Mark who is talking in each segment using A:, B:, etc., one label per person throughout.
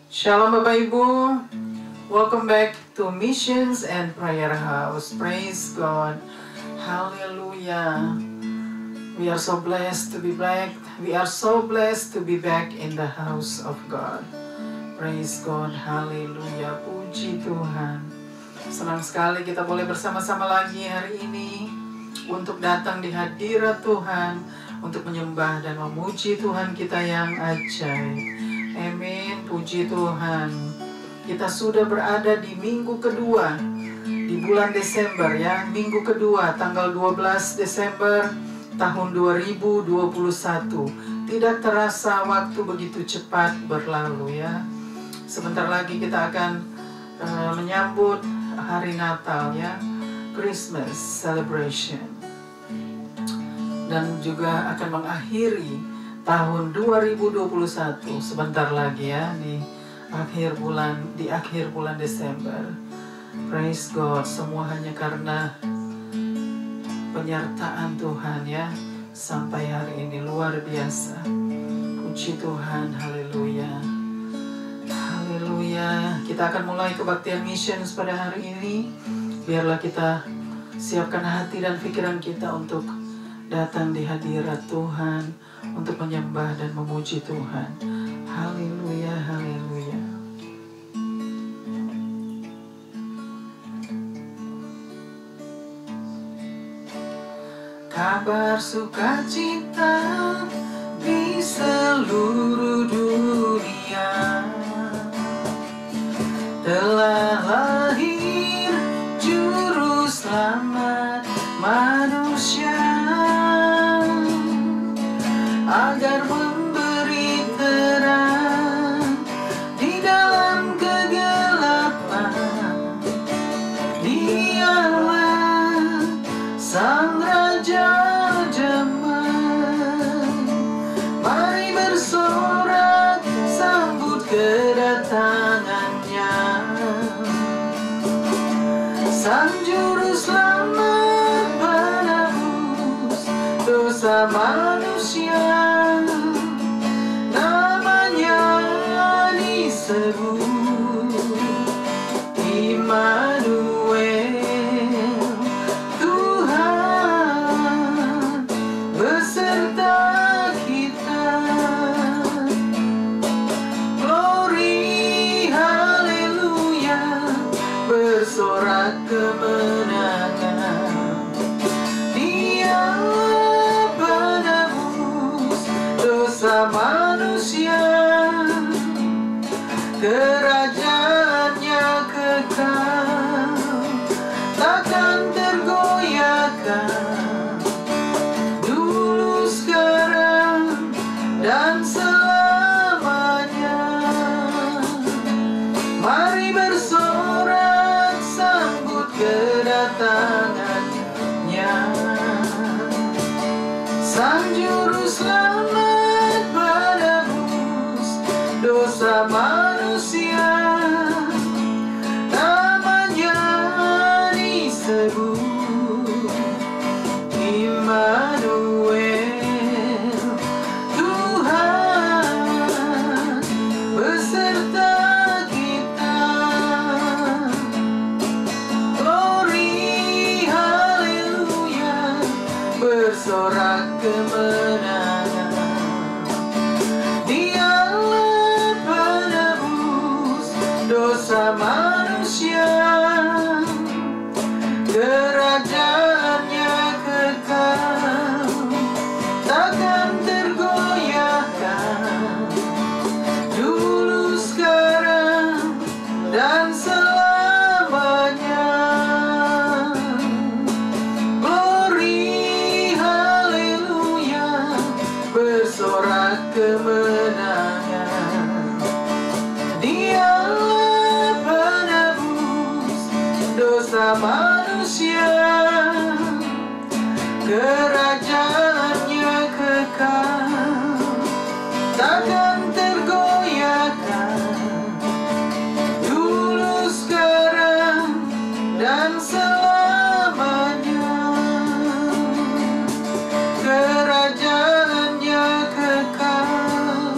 A: Shalom Bapak Ibu. Welcome back to Missions and Prayer House. Praise God. Hallelujah. We are so blessed to be back. We are so blessed to be back in the house of God. Praise God. Hallelujah. Puji Tuhan. Senang sekali kita boleh bersama-sama lagi hari ini untuk datang di hadirat Tuhan, untuk menyembah dan memuji Tuhan kita yang ajaib. Amin, puji Tuhan. Kita sudah berada di minggu kedua di bulan Desember ya. Minggu kedua tanggal 12 Desember tahun 2021. Tidak terasa waktu begitu cepat berlalu ya. Sebentar lagi kita akan menyambut hari Natal ya. Christmas celebration. Dan juga akan mengakhiri tahun 2021 sebentar lagi ya, di akhir bulan Desember. Praise God, semua hanya karena penyertaan Tuhan ya, sampai hari ini luar biasa. Puji Tuhan, haleluya. Haleluya. Kita akan mulai kebaktian missions pada hari ini. Biarlah kita siapkan hati dan pikiran kita untuk datang di hadirat Tuhan, untuk menyembah dan memuji Tuhan. Haleluya, haleluya. Kabar sukacita di seluruh dunia, telah lahir juru selamat manusia, agar memberi terang di dalam kegelapan. Dialah Sang Raja Damai. Mari bersorak sambut kedatangannya. Sang Juru Selamat penebus dosa manusia, namanya disebut Immanuel. Tuhan beserta kita. Glory, haleluya, bersorak kemenangan. Dialah penebus dosa manusia, kerajaannya kekal, takkan tergoyahkan, dulu, sekarang, dan selamanya. Mari bersorak sambut kedatangannya. Sang Juru Selamat penebus dosa manusia, namanya disebut Immanuel. Tuhan beserta kita. Glory, haleluya, bersorak kemenangan. Dialah penebus dosa manusia, kerajaannya kekal, takkan tergoyahkan, dulu, sekarang, dan selamanya. Glory, haleluya, bersorak kemenangan. Dialah penebus dosa manusia, kerajaannya kekal, takkan tergoyahkan, dulu, sekarang, dan selamanya. Kerajaannya kekal,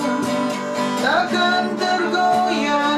A: takkan tergoyahkan,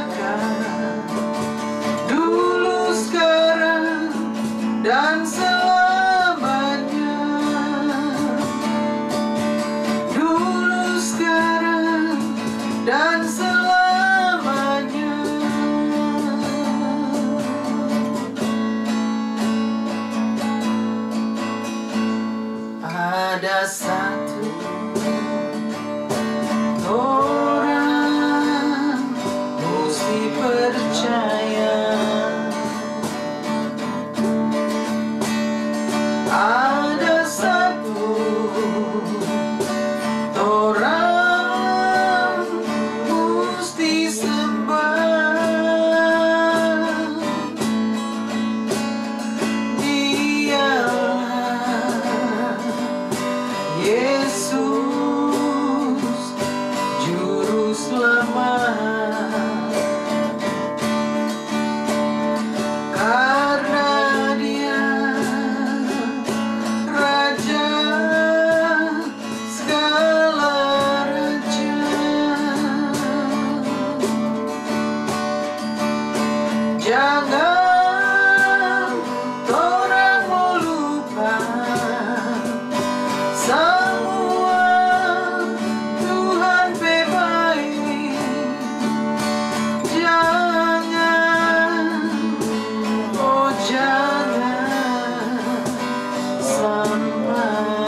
A: Jangan orang mau lupa semua Tuhan baik. Jangan, oh jangan sampai,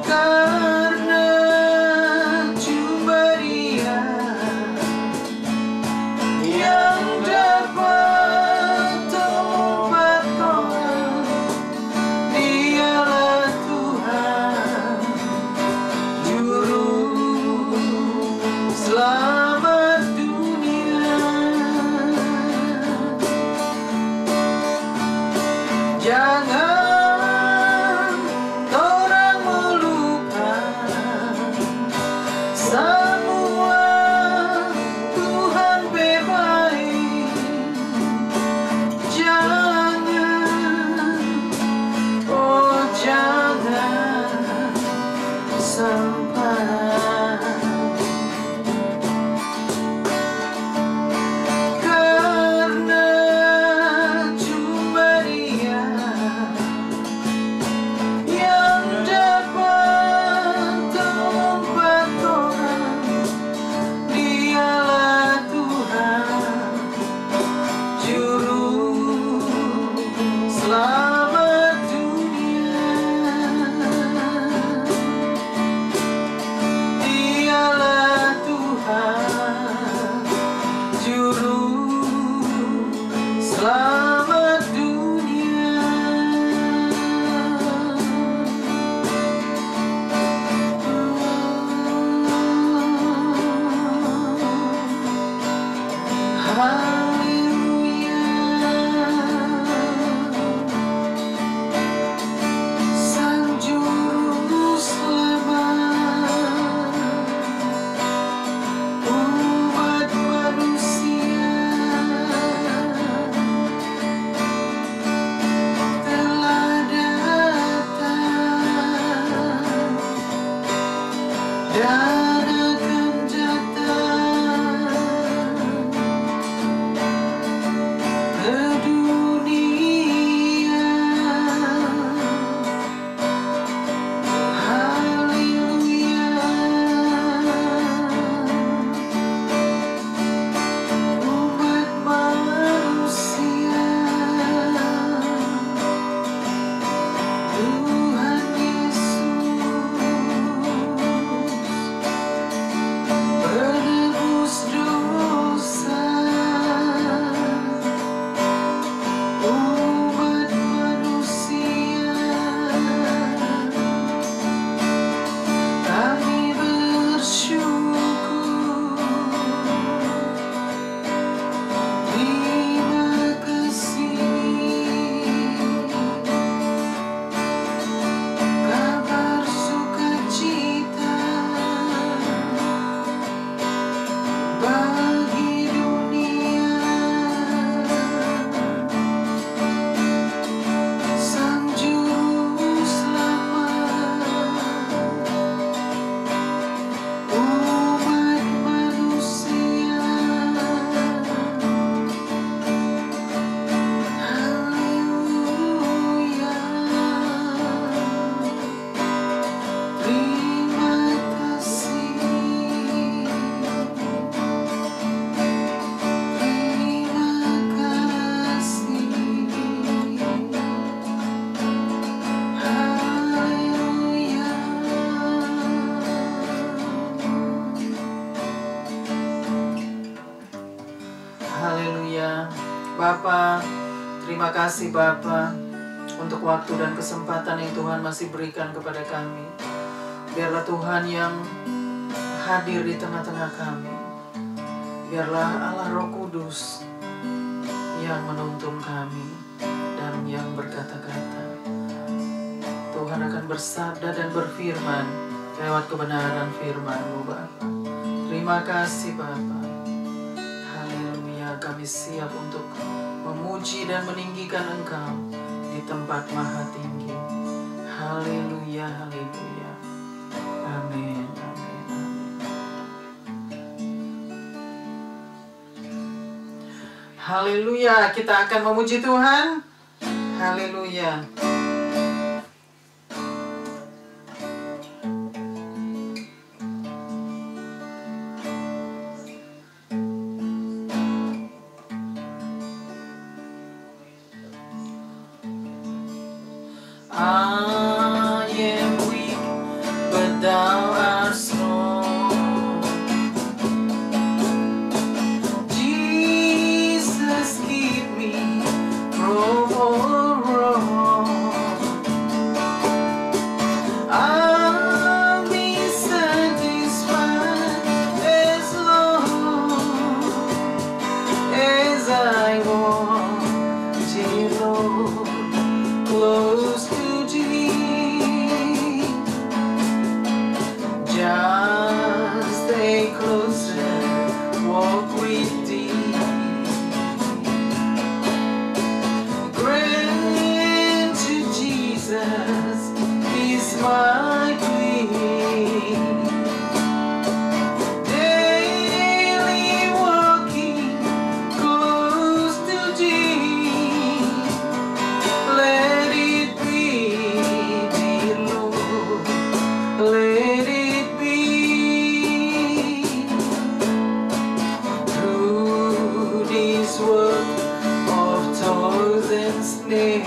A: karena cuma Dia yang dapat tempat orang. Dialah Tuhan juru selamat dunia. Jangan orang mau lupa semua Tuhan baik. Jangan, oh jangan sampai, karena cuma Dia yang dapat tempat orang. Dialah Tuhan juru selamat dunia. Dialah Tuhan juru selamat dunia. Haleluya. Sang juru selamat umat manusia telah datang dan akan datang ke dunia. Haleluya. Umat manusia, Tuhan Yesus penebus dosa. Umat manusia, kami bersyukur. Terima kasih. Kabar sukacita bagi dunia. Sang juru selamat umat manusia. Haleluya. Terima kasih. Terima kasih. Haleluya. Haleluya. Bapa, terima kasih Bapa untuk waktu dan kesempatan yang Tuhan masih berikan kepada kami. Biarlah Tuhan yang hadir di tengah-tengah kami. Biarlah Allah Roh Kudus yang menuntun kami dan yang berkata-kata. Tuhan akan bersabda dan berfirman lewat kebenaran firman-Mu Bapa. Terima kasih Bapa. Haleluya, kami siap untuk memuji dan meninggikan Engkau di tempat maha tinggi. Haleluya, haleluya. Amin, amin, amin. Haleluya, kita akan memuji Tuhan. Haleluya. I am weak, but thou art strong. Jesus, keep me from all wrong. I'll be satisfied as long as I walk, dear Lord, close to Thee. Just stay closer, walk with Thee. Grant to Jesus is my plea. Daily walking close to Thee. Let it be, dear Lord, let it be. Through this world of toils and snares,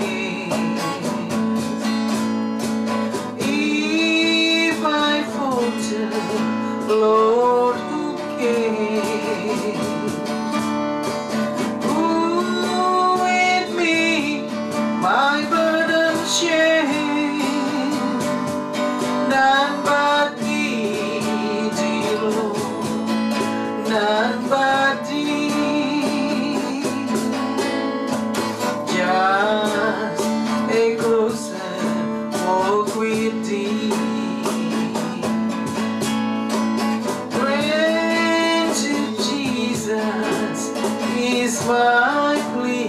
A: if I falter, Lord, who cares? Who with me my burden share? None but Thee, dear Lord, none but Thee. Just a closer walk with Thee. Grant to Jesus is my plea.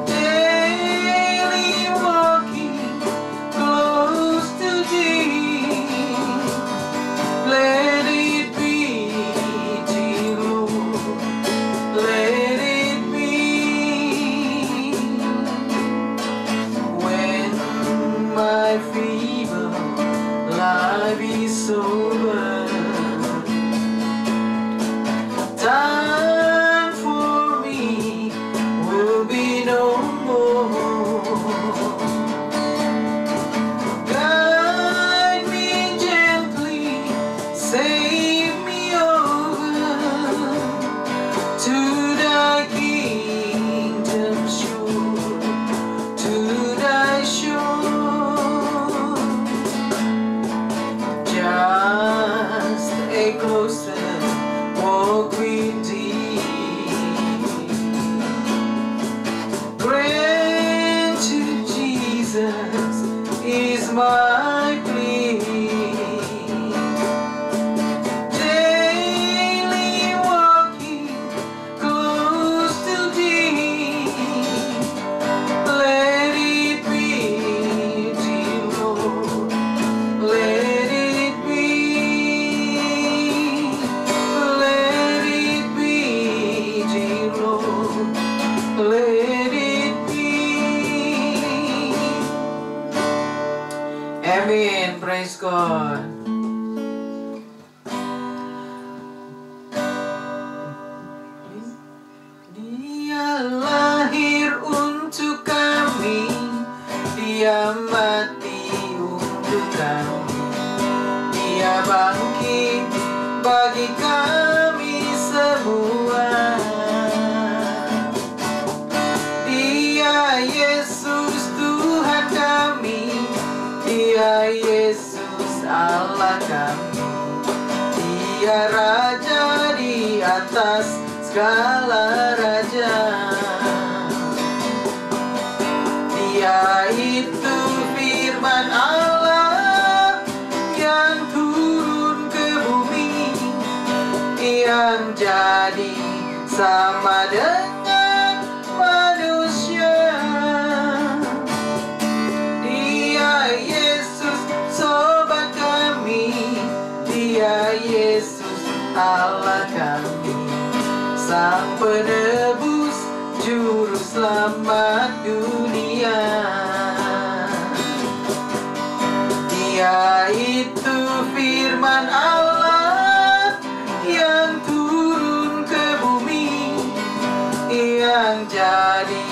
A: Daily walking close to Thee. Let it be, dear Lord, let it be. When my feeble life is over, time for me will be no more. Guide me gently, save me over to Thy kingdom shore, to Thy shore. Just a closer walk with Thee. Grant to Jesus is my plea. Daily walking close to Thee. Let it be, dear Lord, let it be. Let it be, dear Lord, let it be. Amen. Praise God. Dia lahir untuk kami, Dia mati untuk kami, Dia bangkit bagi kami semua. Dia Yesus Tuhan kami, Dia Yesus Allah kami, Dia Raja di atas segala raja. Dia itu firman Allah yang turun ke bumi, yang jadi sama dengan manusia. Dia Yesus sobat kami, Dia Yesus Allah kami, Sang penebus juru selamat dunia. Dia itu firman Allah yang turun ke bumi, yang jadi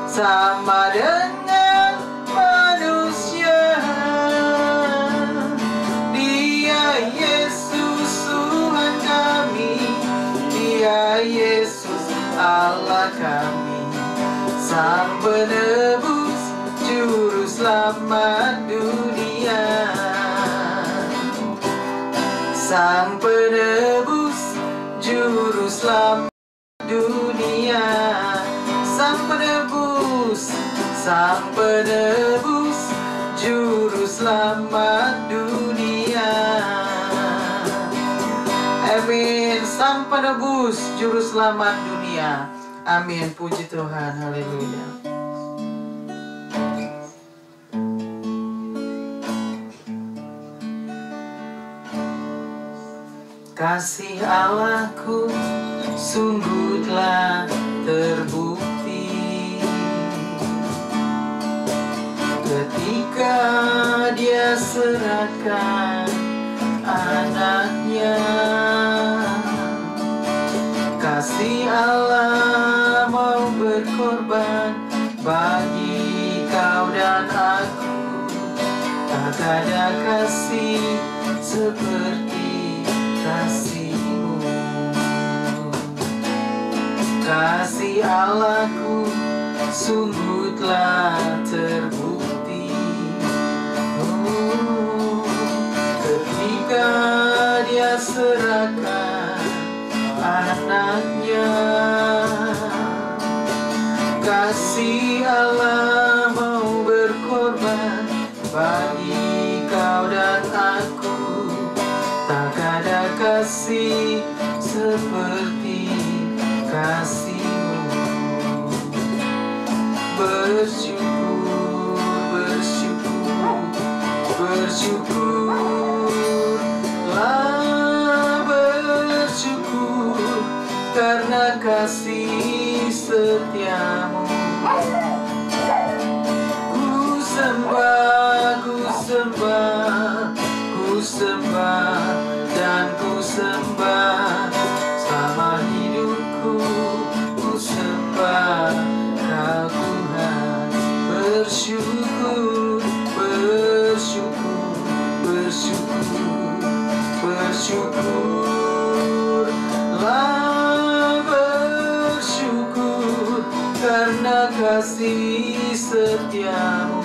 A: sama dengan manusia. Dia Yesus Tuhan kami, Dia Yesus Allah kami, Sang penebus juru selamat dunia. Sang penebus juru selamat dunia. Sang penebus, Sang penebus juru selamat dunia. Amin. Sang penebus juru selamat dunia. Amin. Puji Tuhan. Haleluya. Kasih Allahku sungguh telah terbukti ketika Dia serahkan anaknya. Kasih Allah mau berkorban bagi kau dan aku. Tak ada kasih seperti kasih-Mu. Kasih Allahku sungguh telah terbukti ketika Dia serahkan anaknya. Kasih Allah mau berkorban bagi kau dan aku. Tak ada kasih seperti kasih-Mu. Bersyukur, bersyukur, bersyukurlah, bersyukur karena kasih setia-Mu. Ku sembah, ku sembah, ku sembah dan ku sembah selama hidupku. Ku sembah Kau Tuhan. Bersyukur, bersyukur, bersyukur, bersyukurlah, bersyukur karena kasih setia-Mu.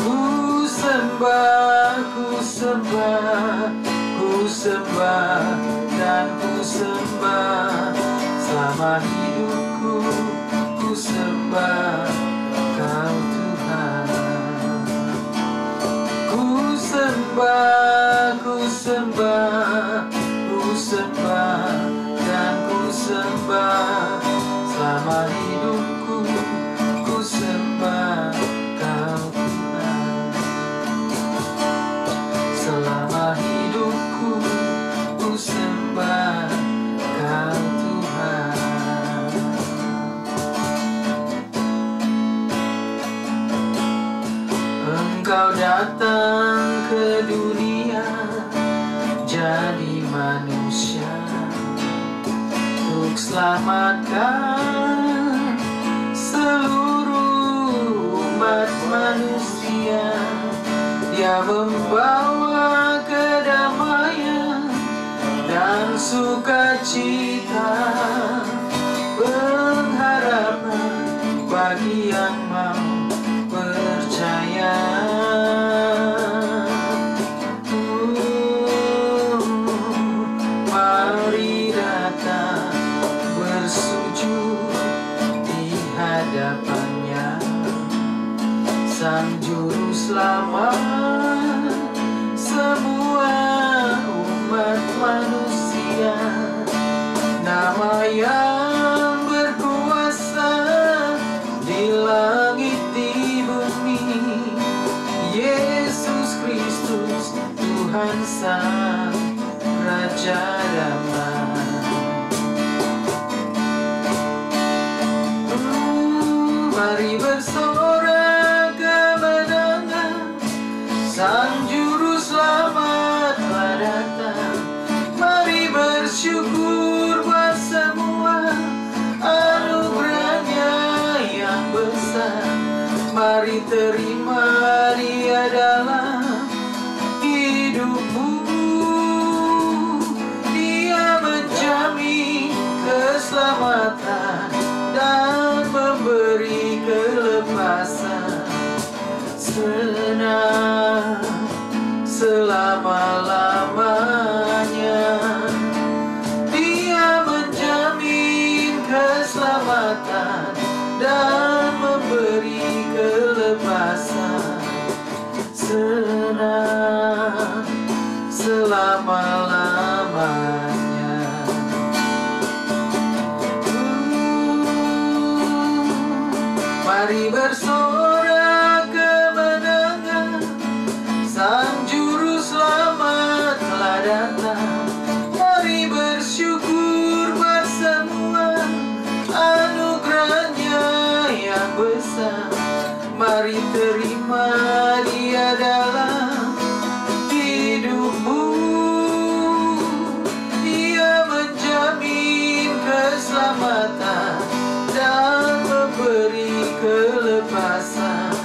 A: Ku sembah, ku sembah, ku sembah dan ku sembah selama hidupku. Ku sembah Kau Tuhan. Ku sembah, ku sembah, ku sembah dan ku sembah selama hidupku. Ku sembah Kau Tuhan. Selama hidupku ku sembah Kau Tuhan. Engkau datang ke dunia jadi manusia untuk selamatkan seluruh umat manusia. Dia membawa kedamaian dan sukacita, pengharapan bagi yang mau percaya. Mari datang bersujud di hadapannya, Sang Juru Selamat semua umat manusia. Nama yang berkuasa di langit di bumi, Yesus Kristus Tuhan Sang Raja Damai. Sang Juru Selamat telah datang. Mari bersyukur buat semua anugerahnya yang besar. Mari terima Dia dalam hidupmu. Dia menjamin keselamatan dan memberi kelepasan. Senang selama-lamanya. Dia menjamin keselamatan dan memberi kelepasan. Senang selama-lamanya. Mari bersorak kemenangan. Sang Juru Selamat telah datang. Mari bersyukur buat semua anugerahnya yang besar. Mari terima Dia dalam hidupmu. Dia menjamin keselamatan dan memberi kelepasan.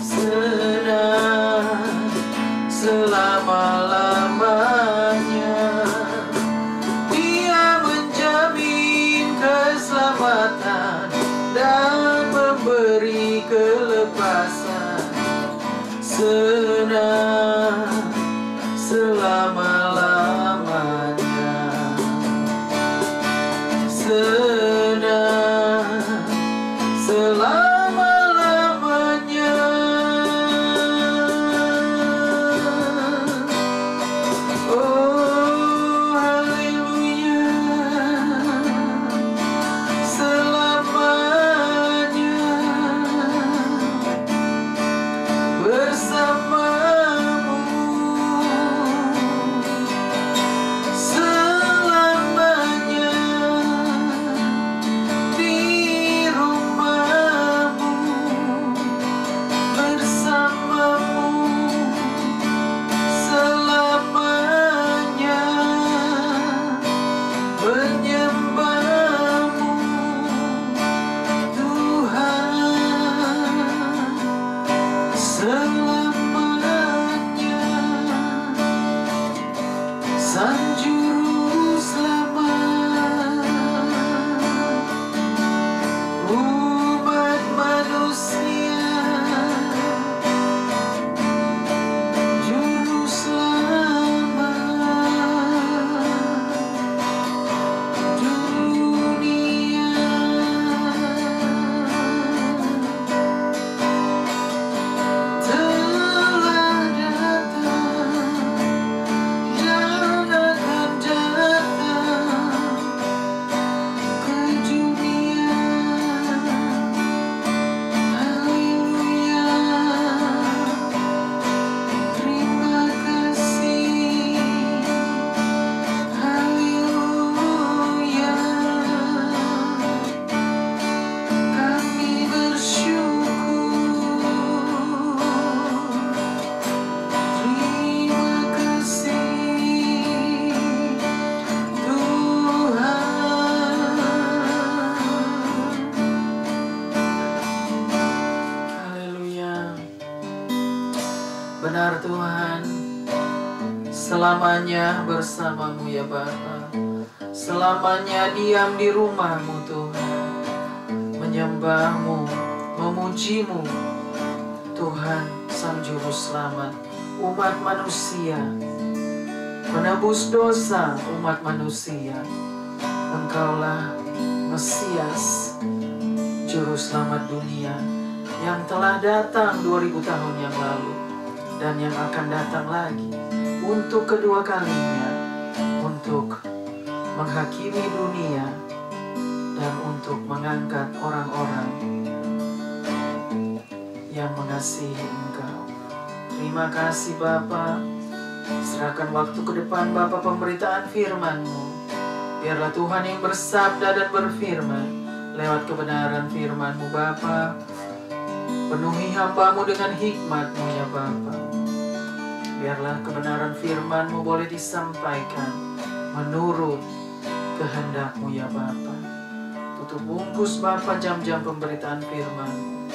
A: Senang selama-lamanya. Dia menjamin keselamatan dan memberi kelepasan. Senang selama-lamanya. Senang selama-lamanya. Oh, haleluya. Selamanya bersamamu. Selamanya di rumahmu. Bersamamu selamanya. Menyembahmu Tuhan selamanya. Sang Juru Selamat. Umat manusia. Juru Selamat dunia. Telah datang dan akan datang ke dunia. Haleluya. Terima kasih. Haleluya. Kami bersyukur. Terima kasih Tuhan. Haleluya. Benar Tuhan, selamanya bersamamu ya Bapa. Selamanya diam di rumahmu Tuhan. Menyembahmu, memujimu Tuhan Sang Juru Selamat. Umat manusia, menebus dosa umat manusia. Engkaulah Mesias, Juru Selamat dunia, yang telah datang 2000 tahun yang lalu dan yang akan datang lagi untuk kedua kalinya, untuk menghakimi dunia dan untuk mengangkat orang-orang yang mengasihi Engkau. Terima kasih Bapa. Serahkan waktu ke depan Bapa pemberitaan firman-Mu. Biarlah Tuhan yang bersabda dan berfirman lewat kebenaran firman-Mu Bapa. Penuhi hamba-Mu dengan hikmat-Mu ya Bapa. Biarlah kebenaran firman-Mu boleh disampaikan menurut kehendak-Mu ya Bapa. Tutup bungkus Bapa jam-jam pemberitaan firman-Mu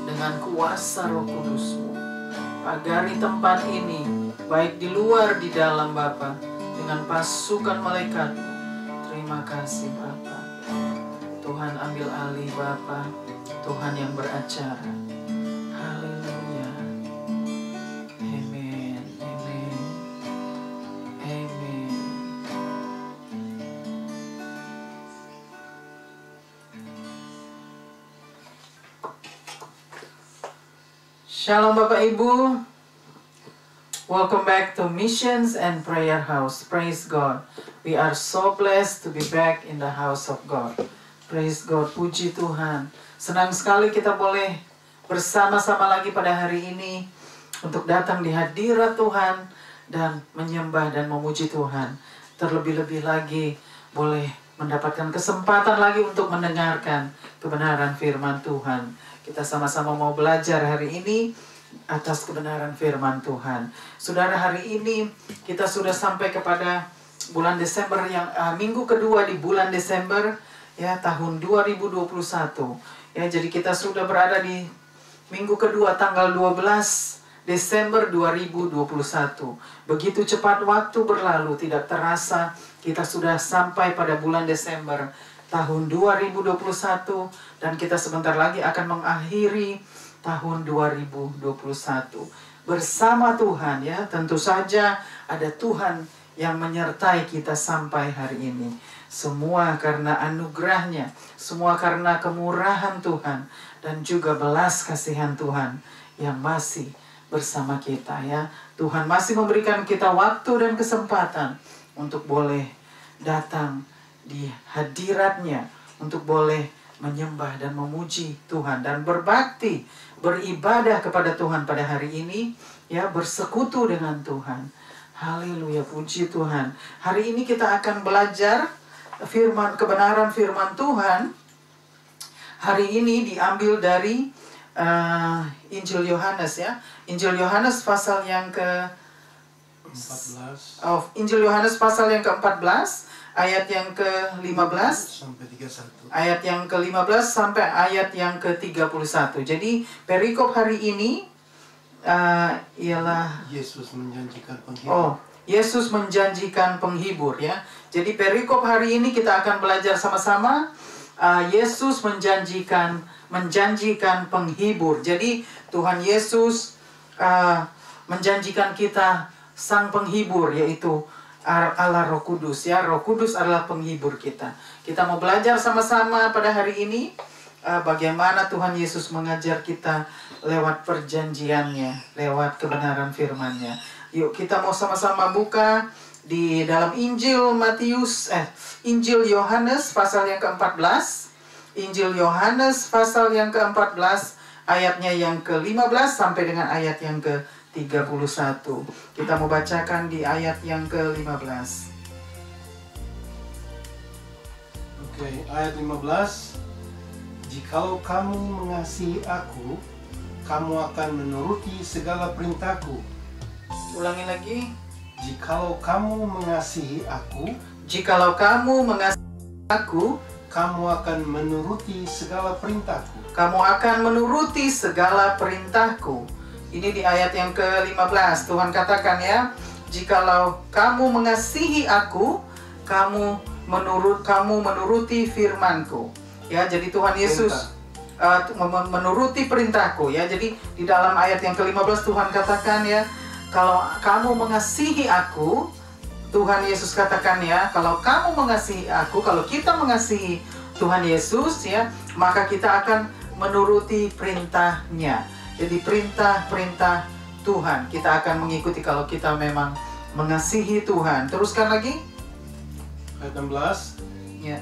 A: dengan kuasa Roh Kudus-Mu. Pagari tempat ini, baik di luar di dalam Bapa, dengan pasukan malaikat. Terima kasih Bapa. Tuhan ambil alih Bapa, Tuhan yang beracara. Haleluya. Amin. Amin. Amin. Shalom Bapak Ibu. Welcome back to Missions and Prayer House. Praise God. We are so blessed to be back in the house of God. Praise God. Puji Tuhan. Senang sekali kita boleh bersama-sama lagi pada hari ini untuk datang di hadirat Tuhan dan menyembah dan memuji Tuhan. Terlebih-lebih lagi boleh mendapatkan kesempatan lagi untuk mendengarkan kebenaran firman Tuhan. Kita sama-sama mau belajar hari ini atas kebenaran firman Tuhan. Saudara, hari ini kita sudah sampai kepada bulan Desember yang minggu kedua di bulan Desember ya tahun 2021. Ya, jadi kita sudah berada di minggu kedua tanggal 12 Desember 2021. Begitu cepat waktu berlalu, tidak terasa kita sudah sampai pada bulan Desember tahun 2021 dan kita sebentar lagi akan mengakhiri tahun 2021 bersama Tuhan ya. Tentu saja ada Tuhan yang menyertai kita sampai hari ini. Semua karena anugerahnya, semua karena kemurahan Tuhan dan juga belas kasihan Tuhan yang masih bersama kita ya. Tuhan masih memberikan kita waktu dan kesempatan untuk boleh datang di hadiratnya, untuk boleh menyembah dan memuji Tuhan dan berbakti, beribadah kepada Tuhan pada hari ini ya, bersekutu dengan Tuhan. Haleluya, puji Tuhan. Hari ini kita akan belajar firman, kebenaran firman Tuhan. Hari ini diambil dari Injil Yohanes ya. Injil Yohanes pasal yang ke-14. Injil Yohanes pasal yang ke-14 ayat yang ke-15
B: sampai 31.
A: Ayat yang ke-15 sampai ayat yang ke-31. Jadi perikop hari ini ialah
B: Yesus menjanjikan penghibur.
A: Yesus menjanjikan penghibur ya. Jadi perikop hari ini kita akan belajar sama-sama Yesus menjanjikan penghibur. Jadi Tuhan Yesus menjanjikan kita sang penghibur, yaitu Allah Roh Kudus ya. Roh Kudus adalah penghibur kita. Kita mau belajar sama-sama pada hari ini bagaimana Tuhan Yesus mengajar kita lewat perjanjiannya, lewat kebenaran firman-Nya. Yuk kita mau sama-sama buka di dalam Injil Yohanes pasal yang ke-14. Injil Yohanes pasal yang ke-14 ayatnya yang ke-15 sampai dengan ayat yang ke-31. Kita mau bacakan di ayat yang ke-15.
B: Oke, ayat 15. Jikalau kamu mengasihi aku, kamu akan menuruti segala perintahku.
A: Ulangi lagi.
B: Jikalau kamu mengasihi aku,
A: jikalau kamu mengasihi aku,
B: kamu akan menuruti segala perintahku.
A: Kamu akan menuruti segala perintahku. Ini di ayat yang ke-15. Tuhan katakan ya, jikalau kamu mengasihi aku, kamu menuruti firmanku. Ya, jadi Tuhan Yesus menuruti perintahku ya. Jadi di dalam ayat yang ke-15 Tuhan katakan ya, kalau kamu mengasihi aku, Tuhan Yesus katakan ya, kalau kamu mengasihi aku, kalau kita mengasihi Tuhan Yesus ya, maka kita akan menuruti perintahnya. Jadi perintah-perintah Tuhan kita akan mengikuti kalau kita memang mengasihi Tuhan. Teruskan lagi.
B: Ayat 16.
A: Ya.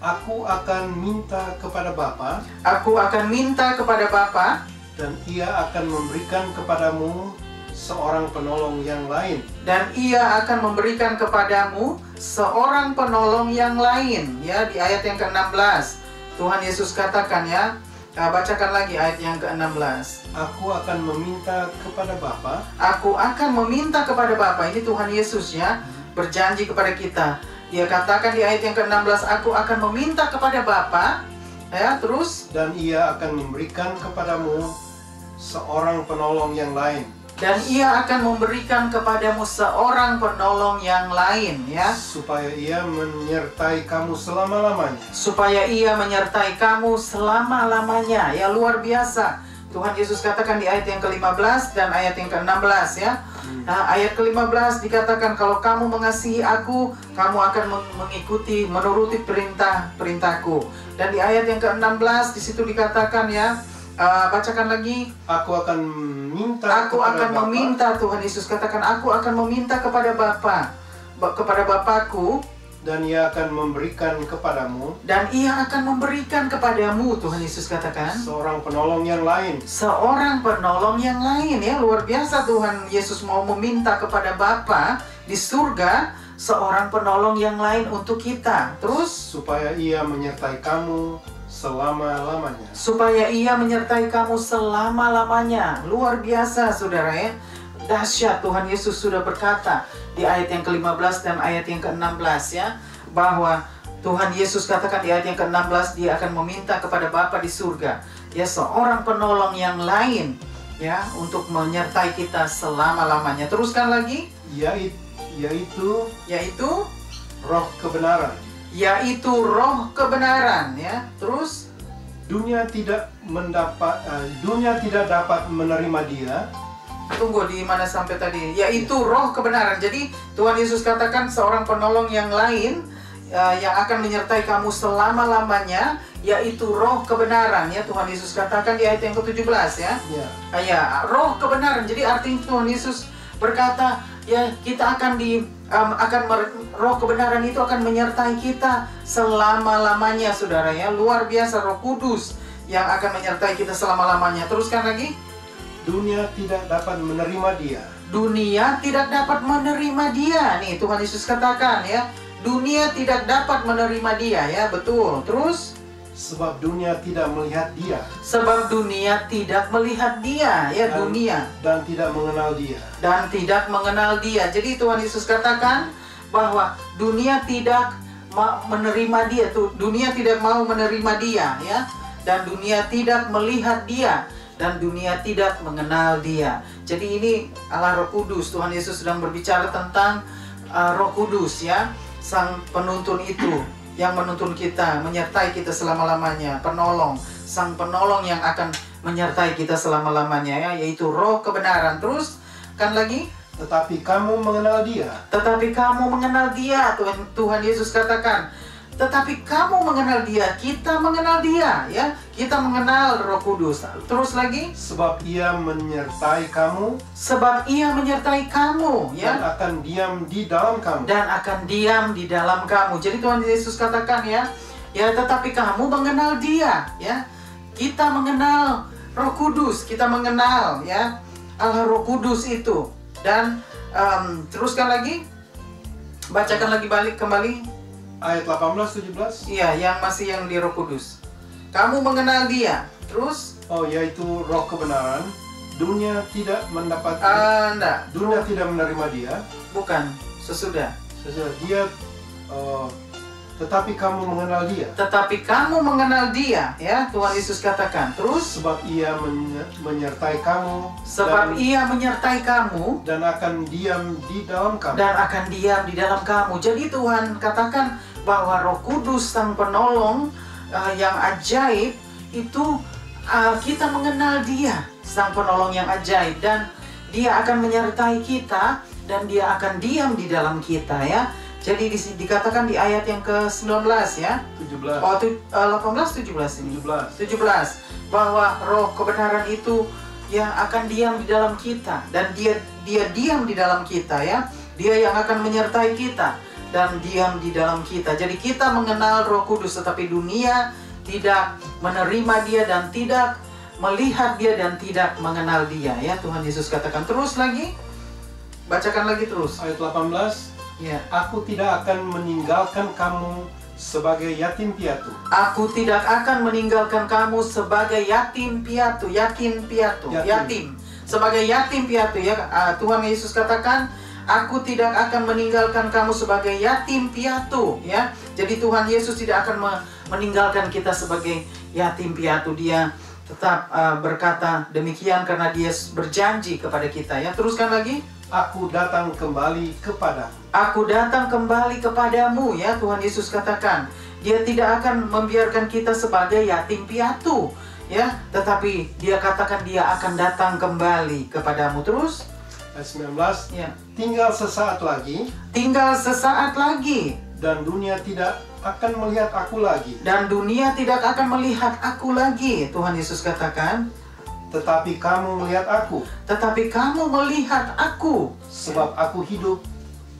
B: Aku akan minta kepada Bapa.
A: Aku akan minta kepada Bapa.
B: Dan Ia akan memberikan kepadamu seorang penolong yang lain.
A: Dan Ia akan memberikan kepadamu seorang penolong yang lain. Ya, di ayat yang ke-16 Tuhan Yesus katakan ya, Bacakan lagi ayat yang ke-16.
B: Aku akan meminta kepada Bapa.
A: Aku akan meminta kepada Bapa. Ini Tuhan Yesus ya, berjanji kepada kita. Dia katakan di ayat yang ke-16, aku akan meminta kepada Bapa. Ya, terus.
B: Dan Ia akan memberikan kepadamu seorang penolong yang lain.
A: Dan Ia akan memberikan kepadamu seorang penolong yang lain, ya.
B: Supaya Ia menyertai kamu selama-lamanya.
A: Supaya Ia menyertai kamu selama-lamanya. Ya, luar biasa. Tuhan Yesus katakan di ayat yang ke-15 dan ayat yang ke-16 ya. Nah, ayat ke-15 dikatakan kalau kamu mengasihi aku, kamu akan mengikuti, menuruti perintah-perintahku. Dan di ayat yang ke-16 di situ dikatakan ya, bacakan lagi.
B: Aku akan
A: meminta, Tuhan Yesus katakan, aku akan meminta kepada Bapa, kepada Bapakku,
B: dan Ia akan memberikan kepadamu.
A: Dan Ia akan memberikan kepadamu, Tuhan Yesus katakan,
B: seorang penolong yang lain.
A: Seorang penolong yang lain ya, luar biasa Tuhan Yesus mau meminta kepada Bapa di surga seorang penolong yang lain untuk kita. Terus
B: supaya Ia menyertai kamu selama-lamanya.
A: Supaya Ia menyertai kamu selama-lamanya. Luar biasa saudara ya. Dahsyat Tuhan Yesus sudah berkata di ayat yang ke-15 dan ayat yang ke-16 ya, bahwa Tuhan Yesus katakan di ayat yang ke-16 Dia akan meminta kepada Bapa di surga ya seorang penolong yang lain ya untuk menyertai kita selama-lamanya. Teruskan lagi.
B: Yaitu Roh kebenaran.
A: Yaitu Roh kebenaran ya. Terus
B: dunia tidak dapat menerima Dia.
A: Tunggu, di mana sampai tadi? Yaitu Roh kebenaran. Jadi Tuhan Yesus katakan seorang penolong yang lain yang akan menyertai kamu selama-lamanya, yaitu Roh kebenaran ya. Tuhan Yesus katakan di ayat yang ke-17 ya. Ya, Roh kebenaran. Jadi artinya Tuhan Yesus berkata ya kita akan Roh kebenaran itu akan menyertai kita selama-lamanya saudara ya. Luar biasa, Roh Kudus yang akan menyertai kita selama-lamanya. Teruskan lagi.
B: Dunia tidak dapat menerima Dia.
A: Dunia tidak dapat menerima Dia. Nih Tuhan Yesus katakan ya, dunia tidak dapat menerima Dia ya, betul. Terus
B: sebab dunia tidak melihat Dia.
A: Sebab dunia tidak melihat Dia ya, dunia
B: dan tidak mengenal Dia.
A: Dan tidak mengenal Dia. Jadi Tuhan Yesus katakan bahwa dunia tidak menerima Dia, dunia tidak mau menerima Dia ya, dan dunia tidak melihat Dia, dan dunia tidak mengenal Dia. Jadi ini Allah Roh Kudus. Tuhan Yesus sedang berbicara tentang Roh Kudus ya, sang penuntun itu yang menuntun kita, menyertai kita selama-lamanya, penolong, sang penolong yang akan menyertai kita selama-lamanya ya, yaitu Roh kebenaran. Terus kan lagi,
B: tetapi kamu mengenal Dia.
A: Tetapi kamu mengenal Dia. Tuhan Yesus katakan, tetapi kamu mengenal Dia, kita mengenal Dia ya, kita mengenal Roh Kudus. Terus lagi,
B: sebab Ia menyertai kamu.
A: Sebab Ia menyertai kamu ya,
B: dan akan diam di dalam kamu.
A: Dan akan diam di dalam kamu. Jadi Tuhan Yesus katakan ya, tetapi kamu mengenal Dia ya. Kita mengenal Roh Kudus, kita mengenal ya Allah Roh Kudus itu. Dan teruskan lagi, bacakan lagi kembali
B: ayat 18-17.
A: Iya, yang masih yang di Roh Kudus. Kamu mengenal Dia. Terus
B: yaitu Roh kebenaran. Dunia tidak mendapat dunia tidak menerima Dia.
A: Bukan, sesudah
B: Dia tetapi kamu mengenal Dia.
A: Tetapi kamu mengenal Dia ya, Tuhan Yesus katakan. Terus
B: sebab Ia menyertai kamu.
A: Sebab Ia menyertai kamu
B: dan akan diam di dalam kamu.
A: Dan akan diam di dalam kamu. Jadi Tuhan katakan bahwa Roh Kudus sang penolong yang ajaib itu kita mengenal Dia, sang penolong yang ajaib, dan Dia akan menyertai kita dan Dia akan diam di dalam kita ya. Jadi dikatakan di ayat yang ke-19 ya.
B: 17.
A: 18 17 ini. 17 bahwa Roh kebenaran itu yang akan diam di dalam kita, dan dia diam di dalam kita ya. Dia yang akan menyertai kita dan diam di dalam kita. Jadi kita mengenal Roh Kudus, tetapi dunia tidak menerima Dia dan tidak melihat Dia dan tidak mengenal Dia ya. Tuhan Yesus katakan. Terus lagi, bacakan lagi terus
B: ayat 18.
A: Ya.
B: Aku tidak akan meninggalkan kamu sebagai yatim piatu.
A: Aku tidak akan meninggalkan kamu sebagai yatim piatu. Yatim. Sebagai yatim piatu ya. Tuhan Yesus katakan, aku tidak akan meninggalkan kamu sebagai yatim piatu ya. Jadi Tuhan Yesus tidak akan meninggalkan kita sebagai yatim piatu. Dia tetap berkata demikian karena dia berjanji kepada kita ya. Teruskan lagi.
B: Aku datang kembali kepadamu.
A: Aku datang kembali kepadamu ya. Tuhan Yesus katakan dia tidak akan membiarkan kita sebagai yatim piatu ya, tetapi dia katakan dia akan datang kembali kepadamu. Terus
B: ayat 19
A: ya.
B: Tinggal sesaat lagi.
A: Tinggal sesaat lagi.
B: Dan dunia tidak akan melihat aku lagi.
A: Dan dunia tidak akan melihat aku lagi. Tuhan Yesus katakan,
B: tetapi kamu melihat aku.
A: Tetapi kamu melihat aku.
B: Sebab aku hidup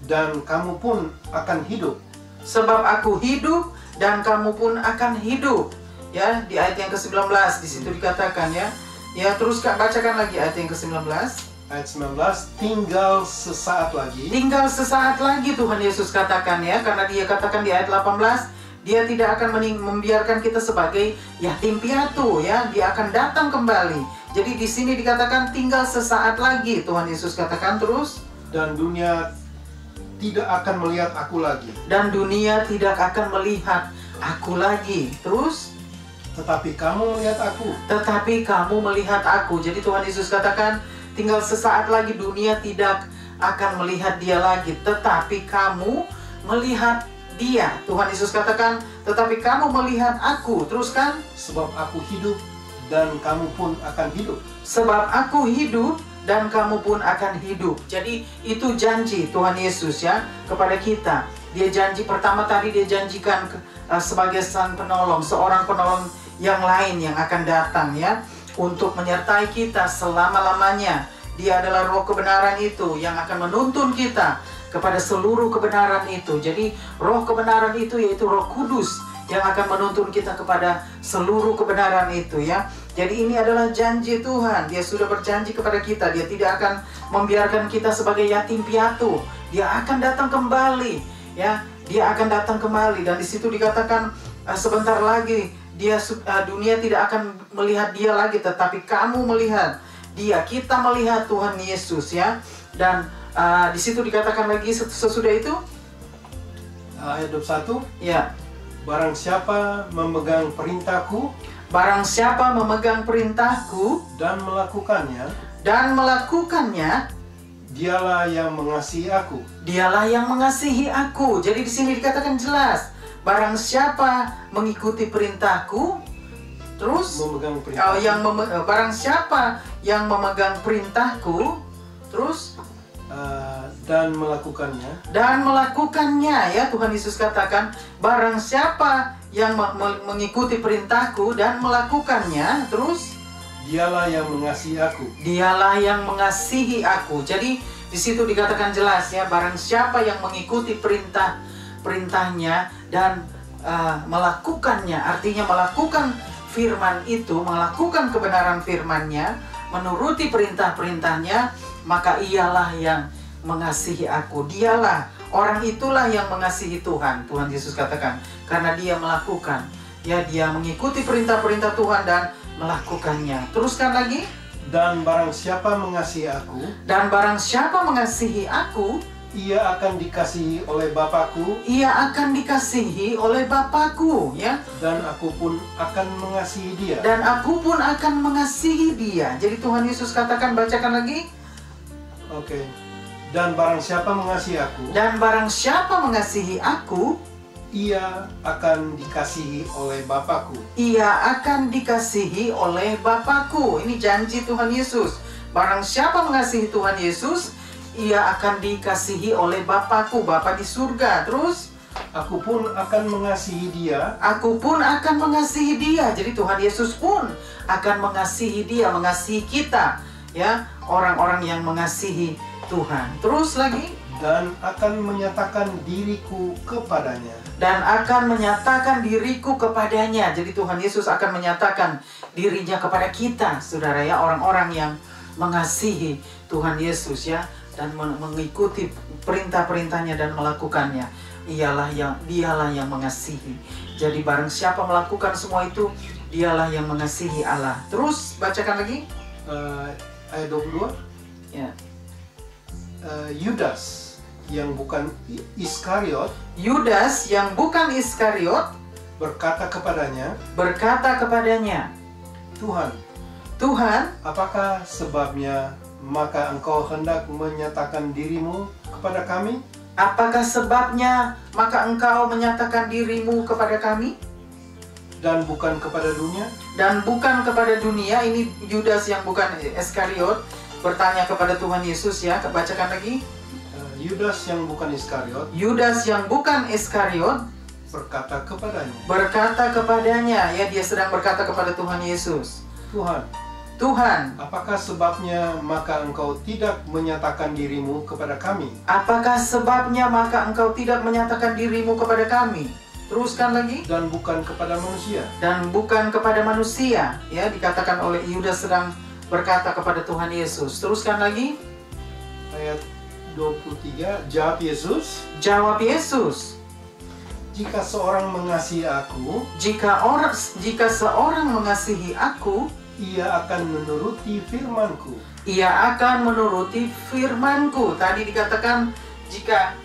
B: dan kamu pun akan hidup.
A: Sebab aku hidup dan kamu pun akan hidup. Ya, di ayat yang ke-19 di situ dikatakan ya. Ya, terus bacakan lagi ayat yang ke-19.
B: Ayat 19, tinggal sesaat lagi.
A: Tinggal sesaat lagi Tuhan Yesus katakan ya, karena dia katakan di ayat 18, dia tidak akan membiarkan kita sebagai yatim piatu ya, dia akan datang kembali. Jadi di sini dikatakan tinggal sesaat lagi, Tuhan Yesus katakan terus.
B: Dan dunia tidak akan melihat aku lagi.
A: Dan dunia tidak akan melihat aku lagi. Terus?
B: Tetapi kamu melihat aku.
A: Tetapi kamu melihat aku. Jadi Tuhan Yesus katakan, tinggal sesaat lagi dunia tidak akan melihat dia lagi. Tetapi kamu melihat dia. Tuhan Yesus katakan, tetapi kamu melihat aku. Teruskan.
B: Sebab aku hidup dan kamu pun akan hidup.
A: Sebab aku hidup dan kamu pun akan hidup. Jadi itu janji Tuhan Yesus ya kepada kita. Dia janji pertama tadi dia janjikan sebagai sang penolong, seorang penolong yang lain yang akan datang ya untuk menyertai kita selama-lamanya. Dia adalah roh kebenaran itu yang akan menuntun kita kepada seluruh kebenaran itu. Jadi roh kebenaran itu yaitu Roh Kudus yang akan menuntun kita kepada seluruh kebenaran itu ya. Jadi ini adalah janji Tuhan. Dia sudah berjanji kepada kita. Dia tidak akan membiarkan kita sebagai yatim piatu. Dia akan datang kembali ya. Dia akan datang kembali dan di situ dikatakan sebentar lagi dunia tidak akan melihat dia lagi, tetapi kamu melihat dia. Kita melihat Tuhan Yesus ya. Dan di situ dikatakan lagi sesudah itu
B: ayat 21
A: ya.
B: Barang siapa memegang perintahku,
A: barang siapa memegang perintahku
B: dan melakukannya, dialah yang mengasihi aku.
A: Dialah yang mengasihi aku. Jadi di sini dikatakan jelas, barang siapa mengikuti perintahku, terus
B: memegang perintahku.
A: Barang siapa yang memegang perintahku, terus
B: dan melakukannya
A: ya. Tuhan Yesus katakan barang siapa yang mengikuti perintahku dan melakukannya, terus
B: dialah yang mengasihi aku.
A: Dialah yang mengasihi aku. Jadi di situ dikatakan jelas ya, barang siapa yang mengikuti perintahnya dan melakukannya, artinya melakukan firman itu, melakukan kebenaran firman-Nya, menuruti perintah-perintahnya, maka ialah yang mengasihi aku. Dialah, orang itulah yang mengasihi Tuhan. Tuhan Yesus katakan, karena dia melakukan, ya dia mengikuti perintah-perintah Tuhan dan melakukannya. Teruskan lagi.
B: Dan barang siapa mengasihi aku,
A: dan barang siapa mengasihi aku,
B: ia akan dikasihi oleh Bapakku.
A: Ia akan dikasihi oleh Bapakku, ya.
B: Dan aku pun akan mengasihi dia.
A: Dan aku pun akan mengasihi dia. Jadi Tuhan Yesus katakan, bacakan lagi.
B: Oke. Dan barang siapa mengasihi aku,
A: dan barang siapa mengasihi aku,
B: ia akan dikasihi oleh Bapakku.
A: Ia akan dikasihi oleh Bapakku. Ini janji Tuhan Yesus. Barang siapa mengasihi Tuhan Yesus, ia akan dikasihi oleh Bapakku, Bapa di surga. Terus,
B: aku pun akan mengasihi dia.
A: Aku pun akan mengasihi dia. Jadi Tuhan Yesus pun akan mengasihi dia, mengasihi kita, ya, orang-orang yang mengasihi Tuhan. Terus lagi,
B: dan akan menyatakan diriku kepadanya.
A: Dan akan menyatakan diriku kepadanya. Jadi Tuhan Yesus akan menyatakan dirinya kepada kita, saudara ya, orang-orang yang mengasihi Tuhan Yesus ya, dan mengikuti perintah-perintahnya dan melakukannya. dialah yang mengasihi. Jadi barang siapa melakukan semua itu, dialah yang mengasihi Allah. Terus bacakan lagi.
B: Ayat 22.
A: Ya.
B: Yudas yang bukan Iskariot.
A: Yudas yang bukan Iskariot
B: berkata kepadanya. Tuhan, apakah sebabnya maka engkau hendak menyatakan dirimu kepada kami?
A: Apakah sebabnya maka engkau menyatakan dirimu kepada kami?
B: Dan bukan kepada dunia?
A: Dan bukan kepada dunia. Ini Yudas yang bukan Iskariot bertanya kepada Tuhan Yesus, ya. Bacakan lagi.
B: Yudas yang bukan Iskariot.
A: Yudas yang bukan Iskariot
B: berkata kepadanya.
A: Ya, dia sedang berkata kepada Tuhan Yesus.
B: Tuhan, apakah sebabnya maka engkau tidak menyatakan dirimu kepada kami?
A: Apakah sebabnya maka engkau tidak menyatakan dirimu kepada kami? Teruskan lagi.
B: Dan bukan kepada manusia.
A: Dan bukan kepada manusia. Ya, dikatakan oleh Yudas sedang berkata kepada Tuhan Yesus. Teruskan lagi.
B: Ayat 23, jawab Yesus. Jika seorang mengasihi aku,
A: jika seorang mengasihi aku,
B: ia akan menuruti firman-Ku.
A: Tadi dikatakan jika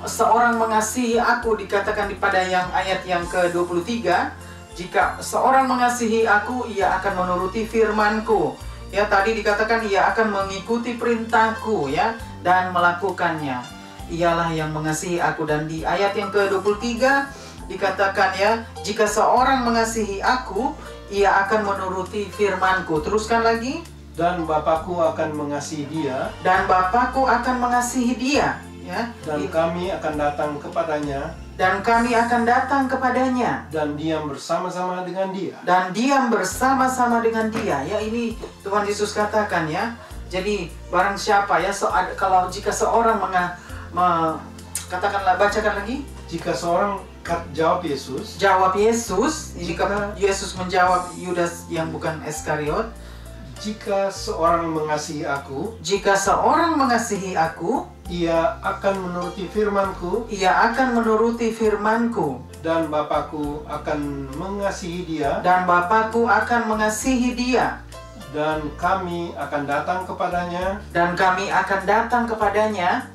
A: seorang mengasihi aku, dikatakan pada ayat yang ke-23, jika seorang mengasihi aku, ia akan menuruti firman-Ku. Ya, tadi dikatakan ia akan mengikuti perintah-Ku, ya, dan melakukannya. Ialah yang mengasihi aku. Dan di ayat yang ke-23 dikatakan, ya, jika seorang mengasihi aku, ia akan menuruti firman-Ku. Teruskan lagi.
B: Dan Bapakku akan mengasihi dia.
A: Ya.
B: Dan kami akan datang kepadanya. Dan diam bersama-sama dengan dia.
A: Ya, ini Tuhan Yesus katakan, ya. Jadi barang siapa, ya, jika seorang katakanlah, bacakan lagi.
B: Jawab Yesus.
A: Jika Yesus menjawab Yudas yang bukan Iskariot,
B: jika seorang mengasihi aku, ia akan menuruti firman-Ku. Dan Bapakku akan mengasihi dia. Dan kami akan datang kepadanya.